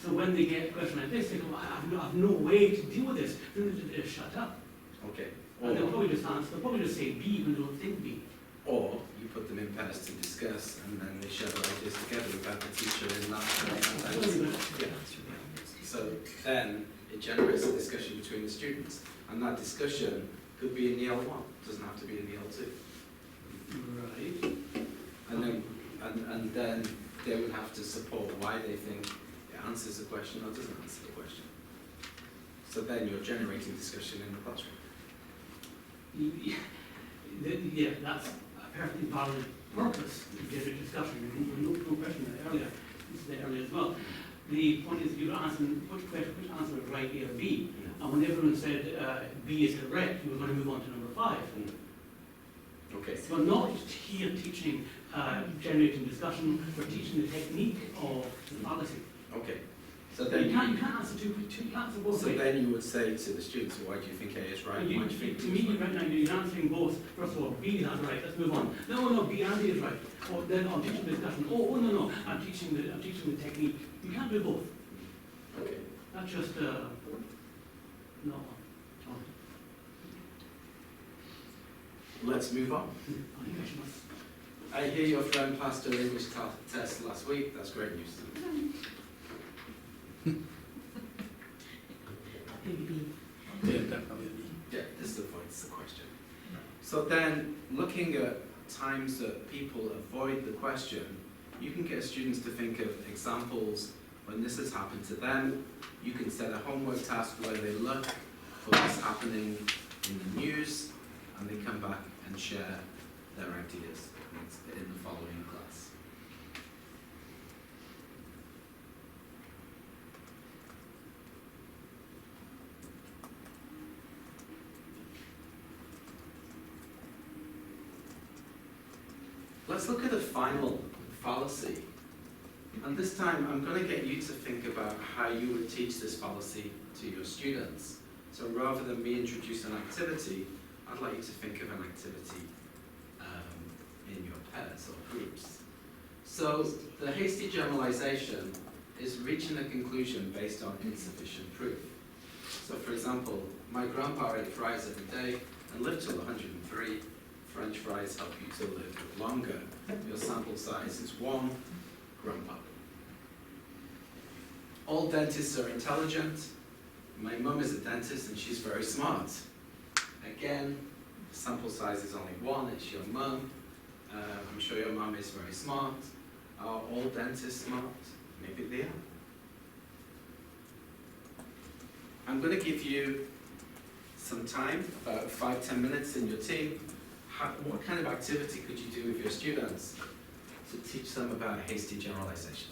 So when they get a question like this, they go, I have no way to deal with this, then they just shut up. okay. And they'll probably just answer, they'll probably just say B when they don't think B. Or you put them in pairs to discuss, and then they share their ideas together without the teacher in that. Yeah. So then it generates a discussion between the students, and that discussion could be in the L1, doesn't have to be in the L2. Right. And then they would have to support why they think it answers the question or doesn't answer the question. So then you're generating discussion in the classroom. Yeah, that's a perfectly valid purpose to get a discussion. No question earlier, it's there earlier as well. The point is you're asking which answer is right, A or B. And when everyone said B is correct, you were going to move on to number 5. Okay. So we're not here teaching generating discussion, we're teaching the technique of the fallacy. Okay. So You then can't answer two answer both so ways. then you would say to the students, why do you think A is right? Why do you think To B me, is right? right now, you're answering both. First of all, B is not right. Let's move on. No, B and A is right. Or then I'm teaching discussion. Oh, no, I'm teaching the technique. You can't do both. Okay. That's just no. Let's move on. I think I should must. I hear your friend passed her English test last week. That's great news. Yeah, this is the point, it's the question. So then, looking at times that people avoid the question, you can get students to think of examples when this has happened to them. You can set a homework task where they look for what's happening in the news, and they come back and share their ideas in the following class. Let's look at the final fallacy. And this time I'm going to get you to think about how you would teach this fallacy to your students. So rather than me introduce an activity, I'd like you to think of an activity in your pairs or groups. So the hasty generalization is reaching a conclusion based on insufficient proof. So for example, my grandpa ate fries every day and lived till 103. French fries help you to live longer. Your sample size is 1 grandpa. All dentists are intelligent. My mum is a dentist and she's very smart. Again, the sample size is only 1, it's your mum. I'm sure your mum is very smart. Are all dentists smart? Maybe they are. I'm going to give you some time, about 5-10 minutes in your team. What kind of activity could you do with your students to teach them about hasty generalization?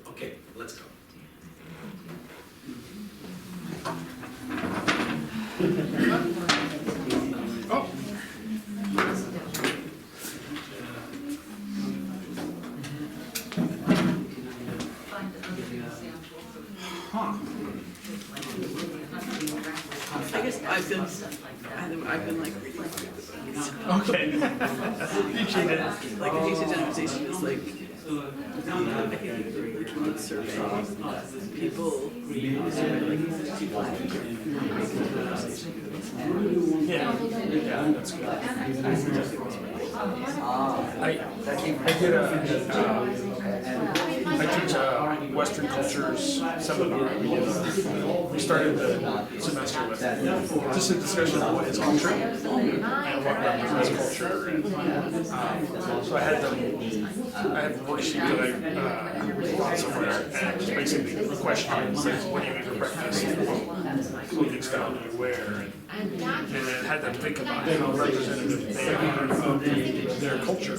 Okay, let's go. Oh. Find another example. I guess I've been like Okay. teaching it, like a hasty generalization is like So, for example, I think they really can survey people, Yeah, that's good. I did I teach a Western cultures seminar. We started the semester with just a discussion of what is culture and what represents culture. And, so I had a worksheet that I bought somewhere, and it's basically the question is like, what do you eat for breakfast? What clothing style do you wear? And it had them think about how representative they are of their culture.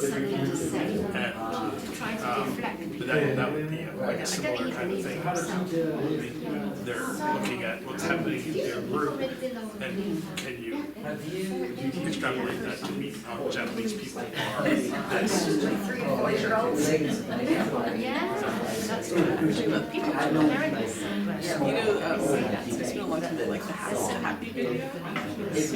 And that would be like a similar kind of thing. They're looking at what's happening in their group, and can you extrapolate that to mean how Japanese people are as it's been a long time, like the happy video. It's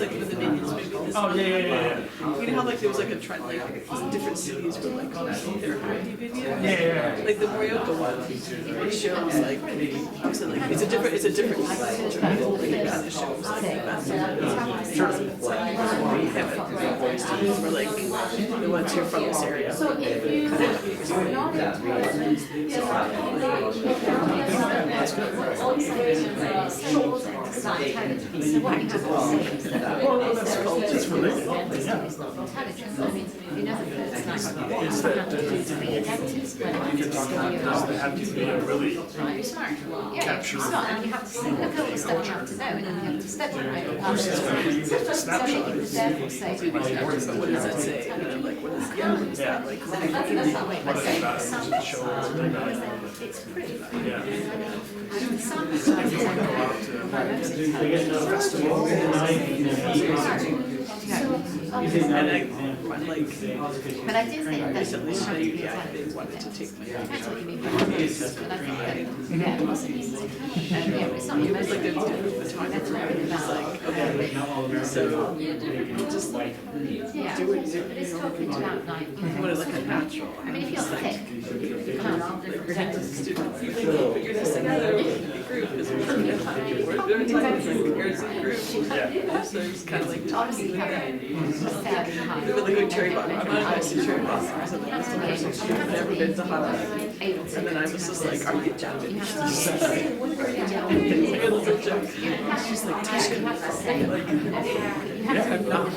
like with the Minions movie. oh yeah. You know how like there was like a trend, like different cities were like their happy video. Yeah. Like the Morioka one, it shows like obviously like it's a different culture. Like it kind of shows like the best of it. It's like we have voice teams for like the ones who are from this area. So if you It's related. Is that you can talk about does it have to be a really capture You have to look at all the stuff you have to know, and then you have to step on it. snapshot? But what does that say? Like what is what is that like? What are the values of the show? What are the values? It's pretty. Yeah. Some If you want to go out to a festival, And I like but I do think that recently they wanted to take my that's what you mean by this, and I think that, yeah, it wasn't easy. Yeah, but it's not your it's like they're most doing the photography and it's like okay, so just like yeah, do it. but it's talking about like, You want it like a natural. I mean, if you're thick, you can't all different sectors. Students, you figure this together with the group is perfect. We're very tight as a comparison group. So it's kind of like Obviously, you have a fairly high. They're really good cherry bomb. I'm not a nice cherry bomb or something. That's the person who's never been to Hadley. And then I was just like, are you Japanese? It's like a little joke. She's like, Tasha, I'm not.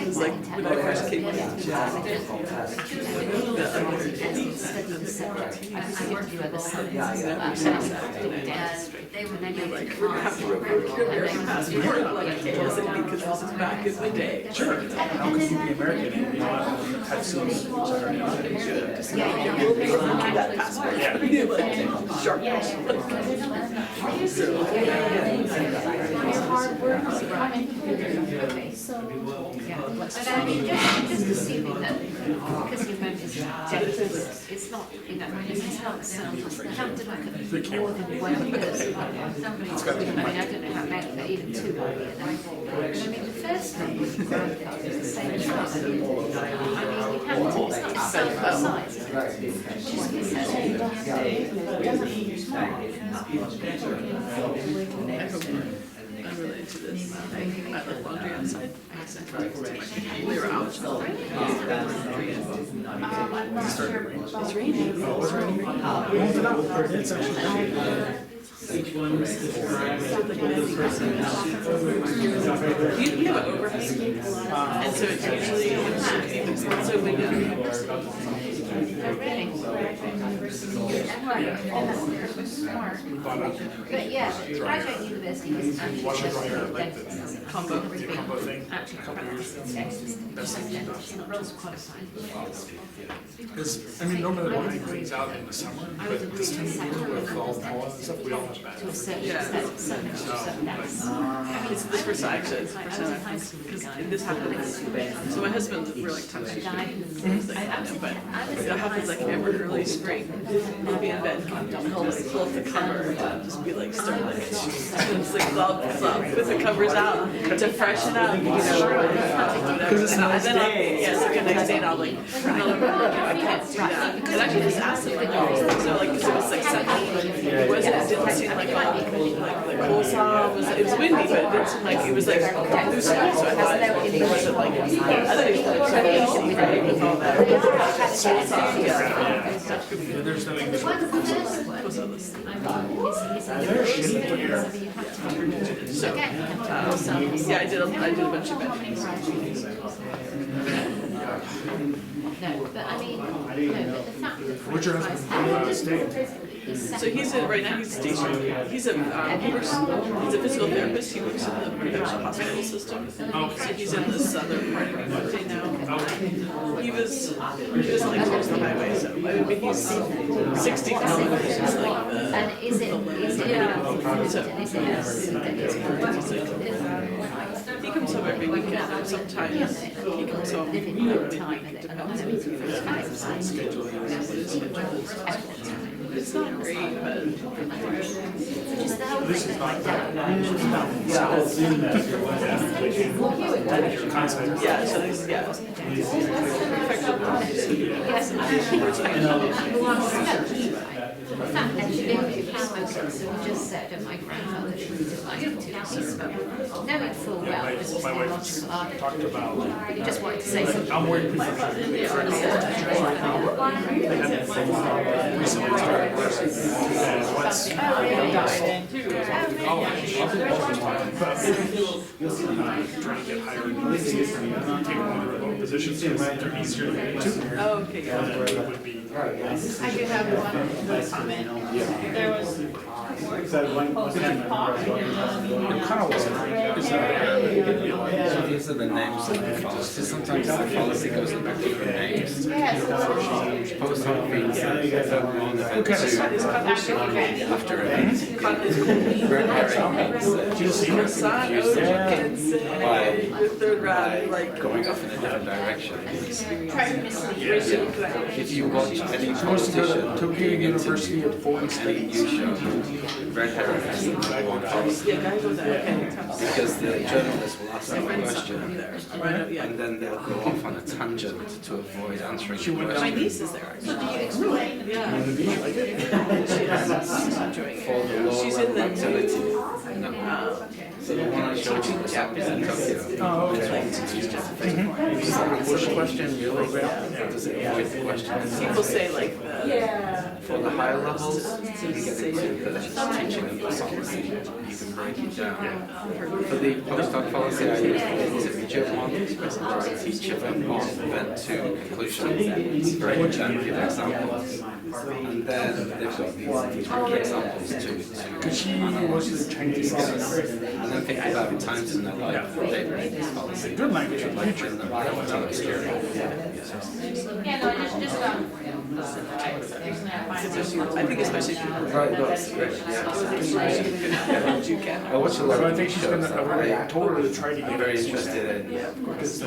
It's like when I first came into Japan, like, we're gonna have to revoke your American passport. Like, because this is back in the day. sure. How could you be American and you want to have some Yeah, we'll revoke that passport. Yeah. Like, sharp. So, But I mean, just assuming that because your mode is it's not, you know, it's not you have to look at more than one person. I mean, I don't know how many, but even two might be enough. But I mean, the first thing with the graph card is the same as that. I mean, you have to, it's not self-size, is it? I'm related to this. I left laundry outside. We were out. It's raining. It's actually each one is described. You have an overhang, and so it's usually so big. But yeah, graduate university is actually washer just dryer, a like the combo thing. actually rules qualified. Because, I mean, normally when it rains out in the summer, but this time of year with fall pollen and stuff, we all have bad. To a certain Yeah. extent, certain that's. It's this first actually, it's the first time because this happened. So my husband, we're like touching. But it happens like every early spring. We'll be in in bed, come down, he'll like pull up the cover and just be like, start like, it's like, put the covers out to freshen up, you know, whatever. it's a nice And then I'll, day. yeah, it's like a nice day, and I'll like, I can't do that. And I actually just asked him, like, so like, because it was like sunny, it didn't seem like the coleslaw was, it was windy, but it didn't seem like, it was like, it was cool, so I thought it wasn't like, I thought it was like, kind of easy, right, with all that. There's no English. What's all this? So, yeah, I did a bunch of benchings. No, but I mean, no, but the fact that. Where'd your husband stay? So he's right now he's stationed. He's a physical therapist. He works in the provincial hospital system. So he's in the southern part of Iwate now. He was like close to the highway, so I mean he's 60 kilometers is like the. And is it He comes home every weekend, and sometimes he comes home midweek, depends. It's not great, but This is not that. yeah, so these, yeah. The fact that she didn't smoke, so we just said that my grandmother didn't like to smoke. Knowing full well this was My wife logical argument. talked about, You just wanted to say something. I'm worried people recently started working. And what's trying to get hired, take one of the remote positions, they're easier to get into. Oh, okay, yeah. It would be. I do have one comment. There was post talk. So these are the names of the fallacies. Sometimes the fallacy goes back to different names. Post hoc means event 1, event 2, after event. Red herring means that you're by going off in a different direction. If you watch any politician doing University at Foreign any States. news show, red herring is the number one policy. Because the journalist will ask them a question, and then they'll go off on a tangent to avoid answering the My question. niece is there. So do you explain? Yeah. For the law She's in of the activity. No. So the one I showed you was up in Tokyo. Oh, Does okay. it answer the question really? Does it avoid the question? People say like For the higher levels, you get into the teaching of the policy. You can break it down. For the post-hoc policy, I use the intermediate one, where I teach event 1, event 2, conclusion, break it down, give examples. And then they've got these tricky examples to She was the Chinese guy. and then think about times in their life where they made this policy. Good language. Like when the tell obscurity. Yeah, no, just I think especially people. Right, no, it's great. I watch a lot So I of think these she's shows. gonna, I told her to try to I'm get very it. interested in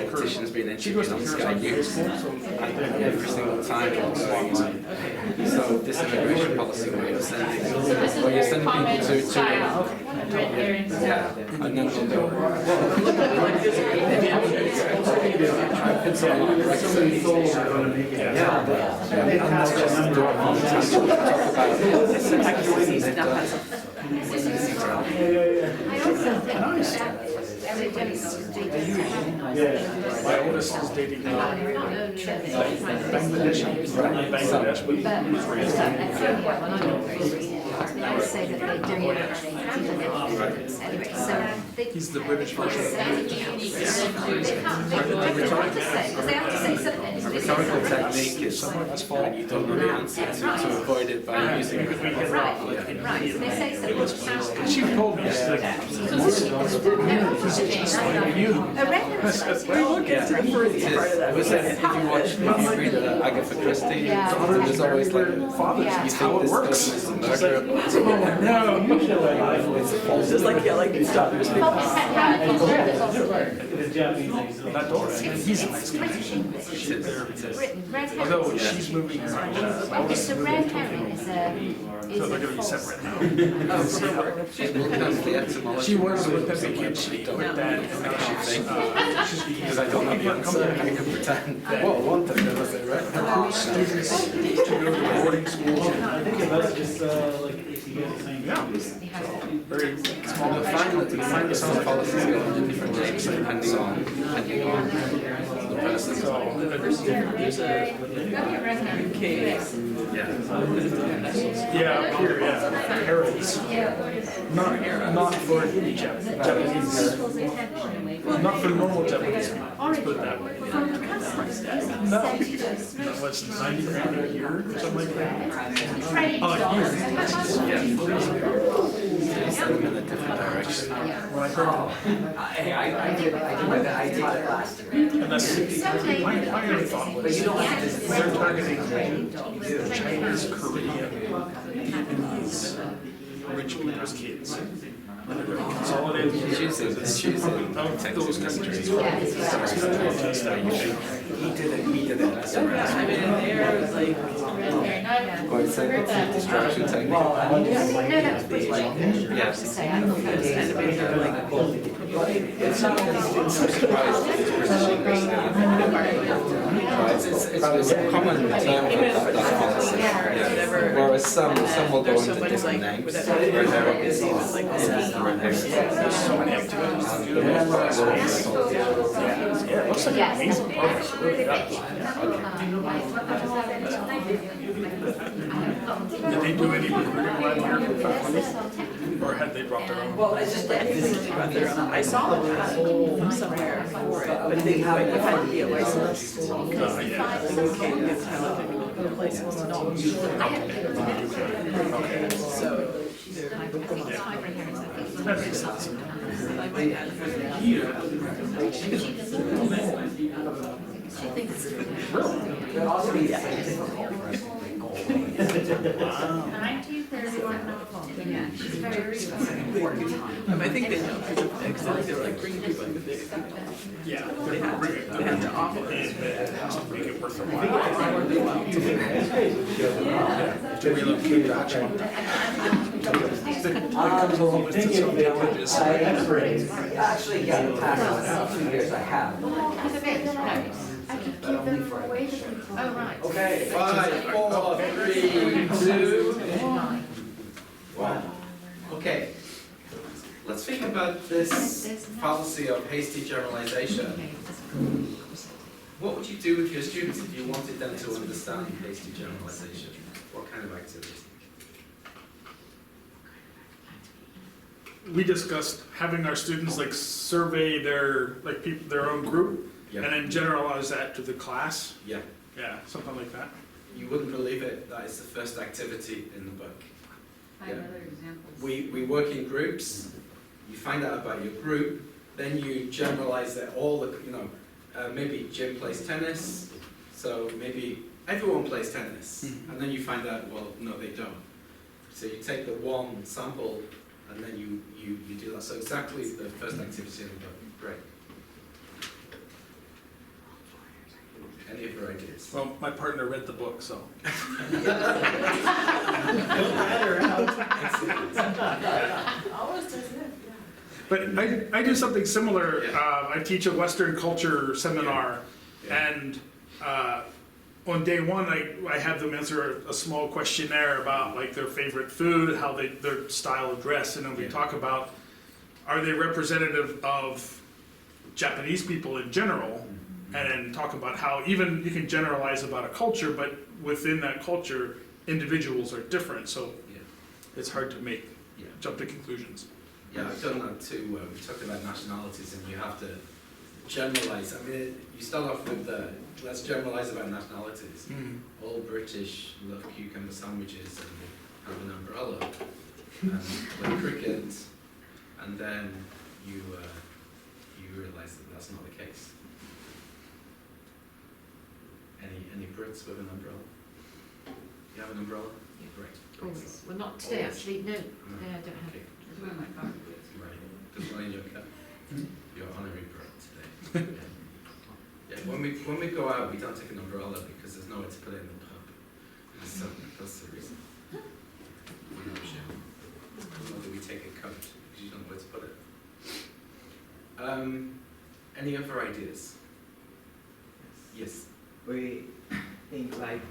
politicians being She goes interviewed to on Paris Sky on News. Facebook, so. And every single time I'm going to, so this immigration policy where you're sending people to yeah, and then they'll go, My oldest is dating Bangladesh, but I would say that they do actually anyway, so they. he's the British version. They can't make what to say, because they have to say something. a rhetorical technique is when you don't know the answer to avoid it by using it. Right, they say something. She told me, she's like, he's just like you. We'll get to the first part of that. It was like, if you read Agatha Christie, there's always like, you think this person is a murderer, but it's a woman. No, It's just like, yeah, like, stop. There's big that door, he's a nice guy. Britain, red herring. Although she's moving around. Okay, so red herring is a So they're a gonna be false. separate now. Oh, so we're- She was with the big kid, she quit that, and now she's Because I don't know the answer, I can pretend. Well, one thing that I say, right? students to go to boarding school. I think it was just like ACS. Yeah. Very small. You find that some policies go under different names depending on the person. So, there's a case. Yeah. yeah, up here, yeah, herons. Not for Japanese, not for normal Japanese people, let's put it that way. No, what's 90 grand a year or something like that? Oh, a year. In a different direction. When I heard, Hey, I did my best, I taught it last year. and that's, my other thought was, they're targeting Chinese, Korean, Vietnamese, rich people's kids. And they're going to consolidate the Choosing those countries. He did it. I mean, and there was like, Quite simple. Distraction technique. No, that was British. I have to say, I thought that was enemies are like, I'm surprised it's British English. It's a common term for that policy. Yeah. Whereas some will go there's so into much different like, names. with that, Where they're it's even like, there's so many activities to do. Yeah, it looks like an Yes. amazing place, it really does. Did they do any recruiting while here for faculty? Or had they brought their own? Well, it's just that I saw them somewhere for it, but they you had to be a licensed. Yeah. You can't get kind of a license to not use it. Okay. So, That makes sense. She thinks. it also means scientific for us to make goal. 1931. Yeah, she's very Important time. I think they know because they're like bringing people in with it. Yeah. They have to offer it. It has to make it worth their while. To relocate to Achimon. Comes along with some challenges. Actually, yeah, the past 2 years I have. I could give them away to people. Oh, right. Okay. 5, 4, 3, 2, 1. Okay. Let's think about this fallacy of hasty generalization. What would you do with your students if you wanted them to understand hasty generalization? What kind of activities? We discussed having our students like survey their, like people, their own group, and then generalize that to the class. Yeah. Yeah, something like that. You wouldn't believe it, that is the first activity in the book. Five other examples. We work in groups, you find out about your group, then you generalize that all the, maybe Jim plays tennis, so maybe everyone plays tennis, and then you find out, well, no, they don't. So you take the one sample, and then you do that. So exactly the first activity in the book. Great. Any of your ideas? Well, my partner read the book, so. But I do something similar. I teach a Western culture seminar, and on day one, I have them answer a small questionnaire about like their favorite food, how their style of dress, and then we talk about, are they representative of Japanese people in general, and then talk about how even you can generalize about a culture, but within that culture, individuals are different, so it's hard to jump to conclusions. Yeah, I've done that too. We talked about nationalities, and you have to generalize. I mean, you start off with let's generalize about nationalities. All British love cucumber sandwiches and have an umbrella and play cricket, and then you realise that that's not the case. Any Brits with an umbrella? You have an umbrella? Yeah. Great. Always. Well, not today, actually. No, I don't have Okay. it. It's one of my car. Right. There's one in your cup. You're honorary Brit today. Yeah. When when we go out, we don't take an umbrella because there's nowhere to put it in the pub. So that's the reason. Nor do we take a coat because you don't know where to put it. Any other ideas? Yes. We think like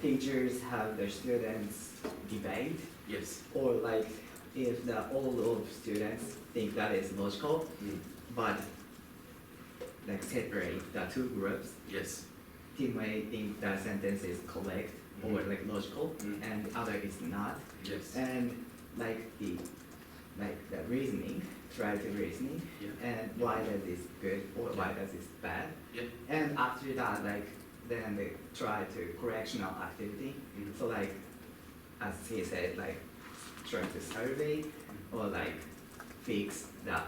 teachers have their students debate, Yes. or like if all of students think that is logical, but like separate the two groups. Yes. Team may think that sentence is correct or like logical, and other is not. Yes. And like the reasoning, try to reasoning, and why that is good or why that is bad. Yeah. And after that, like then they try to correctional activity. So like as he said, like trying to survey or like fix the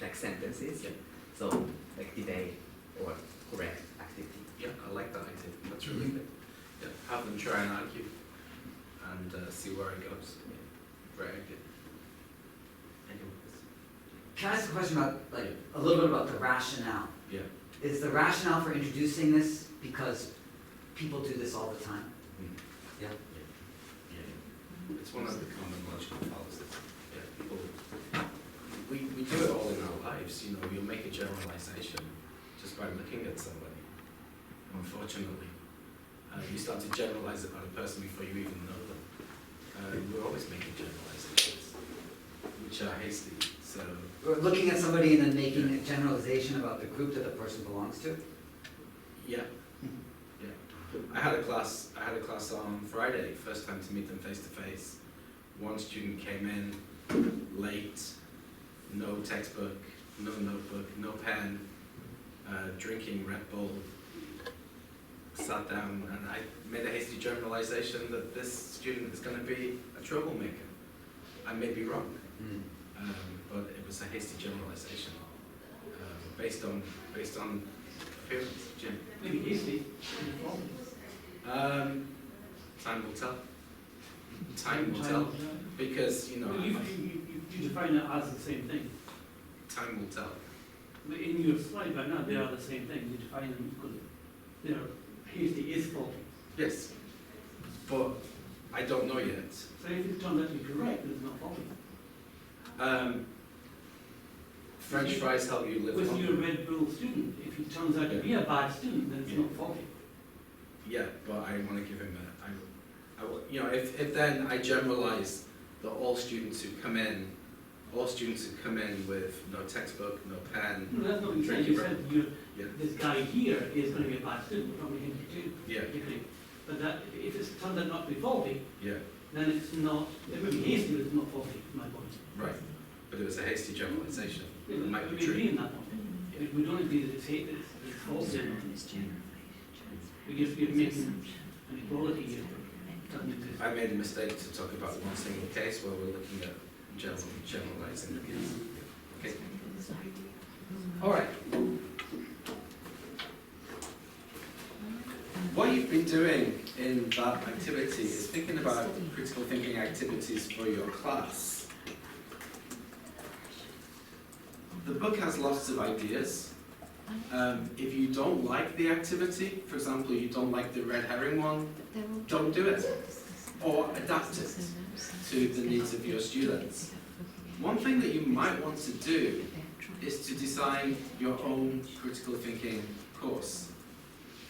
like sentences. Yeah. So like debate or correct activity. Yeah, I like that idea. That's really good. Yeah, have them try and argue and see where it goes. Great idea. Anyone else? Can I ask a question about, like, a little bit about the rationale? Yeah. Is the rationale for introducing this because people do this all the time? Yeah. It's one of the common logical fallacies. Yeah, people, we do it all in our lives. You know, you'll make a generalization just by looking at somebody. Unfortunately, you start to generalize about a person before you even know them. We're always making generalizations, which are hasty. So We're looking at somebody and then making a generalization about the group that the person belongs to? yeah, yeah. I had a class on Friday. First time to meet them face to face. One student came in late, no textbook, no notebook, no pen, drinking Red Bull. Sat down and I made a hasty generalization that this student is going to be a troublemaker. I may be wrong, but it was a hasty generalization based on appearance. Jim? Maybe hasty. Time will tell. Time will tell, because you know. Well, you define it as the same thing. Time will tell. But in your slide right now, they are the same thing. You define them equally. They're hasty is faulty. Yes, but I don't know yet. So if it turns out to be correct, it's not faulty. French fries help you live With longer. your Red Bull student, if he turns out to be a bad student, then it's not faulty. Yeah, but I want to give him I will, you know, if then I generalize that all students who come in with no textbook, no pen, No, that's not what you said. drinking You Red said this guy here is going to be a bad student, probably him too. Yeah. Particularly. But that, if it's turned out not to be faulty, yeah, then it's not, it may be hasty, but it's not faulty, is my point. right. But it was a hasty generalization. Yeah, It but might we be true. agree in that one. We don't agree that it's faulty. We're making an equality here. Doesn't exist. I made a mistake to talk about one single case while we're looking at generalizing the case. Okay. All right. What you've been doing in that activity is thinking about critical thinking activities for your class. The book has lots of ideas. If you don't like the activity, for example, you don't like the red herring one, don't do it, or adapt it to the needs of your students. One thing that you might want to do is to design your own critical thinking course.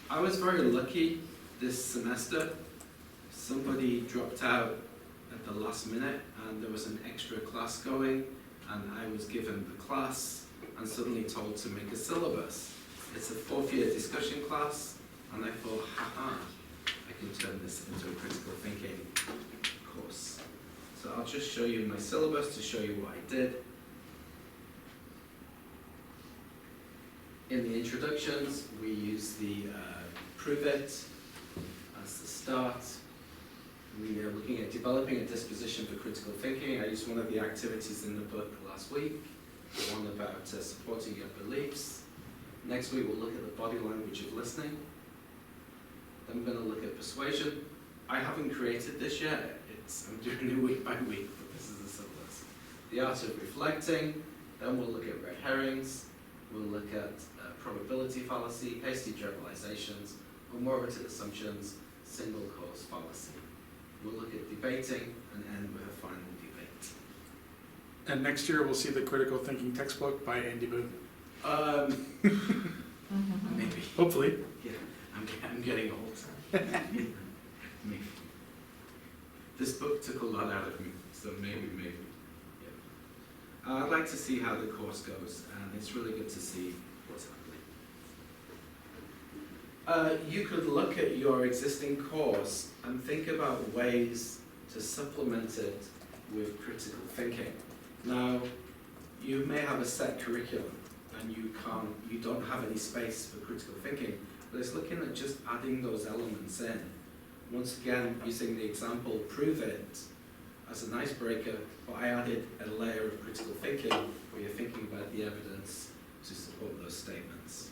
I was very lucky this semester. Somebody dropped out at the last minute and there was an extra class going, and I was given the class and suddenly told to make a syllabus. It's a 4th year discussion class, and I thought, haha, I can turn this into a critical thinking course. So I'll just show you my syllabus to show you what I did. In the introductions, we use the prove it as the start. We are looking at developing a disposition for critical thinking. I used one of the activities in the book last week, the one about supporting your beliefs. Next week we'll look at the body language of listening. Then we're going to look at persuasion. I haven't created this yet. I'm doing it week by week, but this is the syllabus. The art of reflecting. Then we'll look at red herrings. We'll look at probability fallacy, hasty generalizations, unwarranted assumptions, single cause fallacy. We'll look at debating and end with a final debate. And next year we'll see the critical thinking textbook by Andy Boon. Maybe. Hopefully. Yeah, I'm getting old. Maybe. This book took a lot out of me, so maybe. Yeah. I'd like to see how the course goes, and it's really good to see what's happening. You could look at your existing course and think about ways to supplement it with critical thinking. Now, you may have a set curriculum, and you don't have any space for critical thinking, but it's looking at just adding those elements in. Once again, using the example, prove it as an icebreaker, but I added a layer of critical thinking where you're thinking about the evidence to support those statements.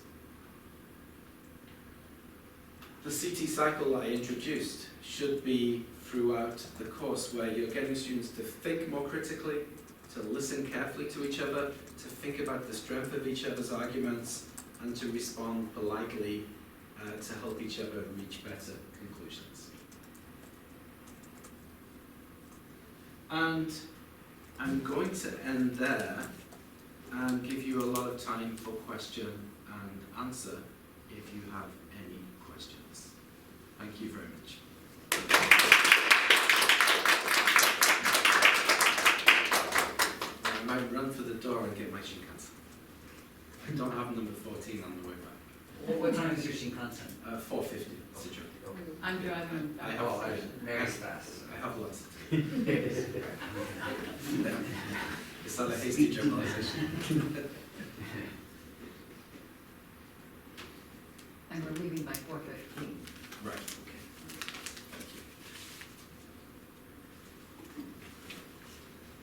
The CT cycle I introduced should be throughout the course, where you're getting students to think more critically, to listen carefully to each other, to think about the strength of each other's arguments, and to respond politely to help each other reach better conclusions. And I'm going to end there and give you a lot of time for question and answer if you have any questions. Thank you very much. I might run for the door and get my Shinkansen. I don't have number 14 on the way back. What time is your Shinkansen? 4:50. It's a joke. I'm driving back. Very fast. I have lots of time. It's not a hasty generalization. And we're leaving by 4:15. Right, okay. Thank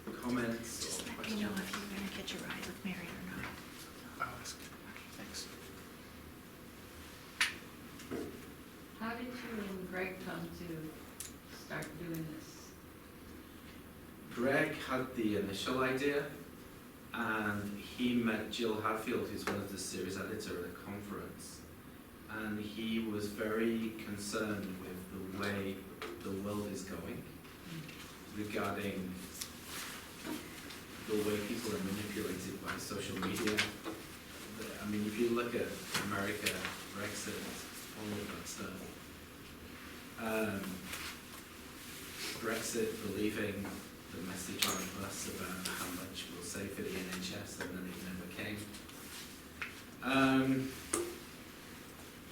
you. Comments Just or let me questions? know if you're gonna catch a ride with Mary or not. I'll ask. Thanks. How did you and Greg come to start doing this? Greg had the initial idea, and he met Jill Hadfield, who's one of the series editor at a conference, and he was very concerned with the way the world is going regarding the way people are manipulated by social media. I mean, if you look at America, Brexit, all of that stuff, Brexit believing the message on the bus about how much we'll save for the NHS, and then it never came.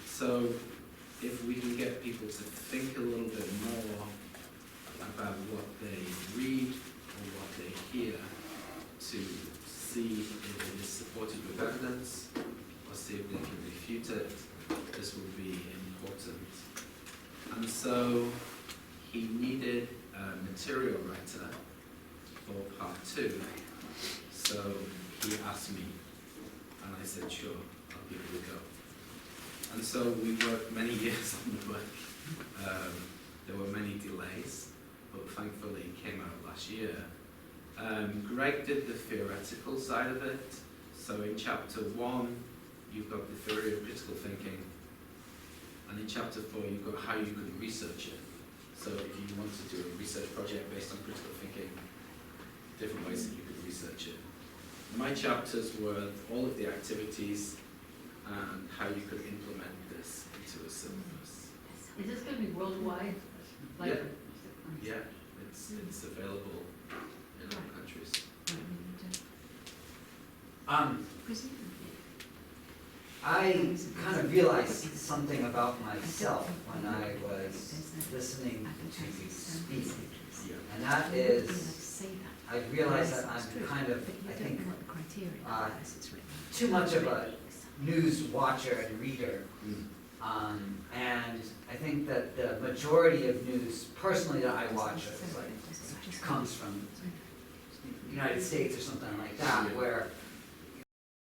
So if we can get people to think a little bit more about what they read or what they hear, to see if it is supported with evidence, or see if they can refute it, this will be important. And so he needed a material writer for part 2. So he asked me, and I said, sure, I'll give it a go. And so we worked many years on the book. There were many delays, but thankfully it came out last year. Greg did the theoretical side of it. So in chapter 1, you've got the theory of critical thinking. And in chapter 4, you've got how you could research it. So if you want to do a research project based on critical thinking, different ways that you could research it. My chapters were all of the activities and how you could implement this into a syllabus. Is this going to be worldwide? Yeah. Yeah, it's available in all countries. I kind of realized something about myself when I was listening to you speak. And that is, I realized that I'm kind of, I think, too much of a news watcher and reader. And I think that the majority of news, personally, that I watch is like, comes from the United States or something like that, where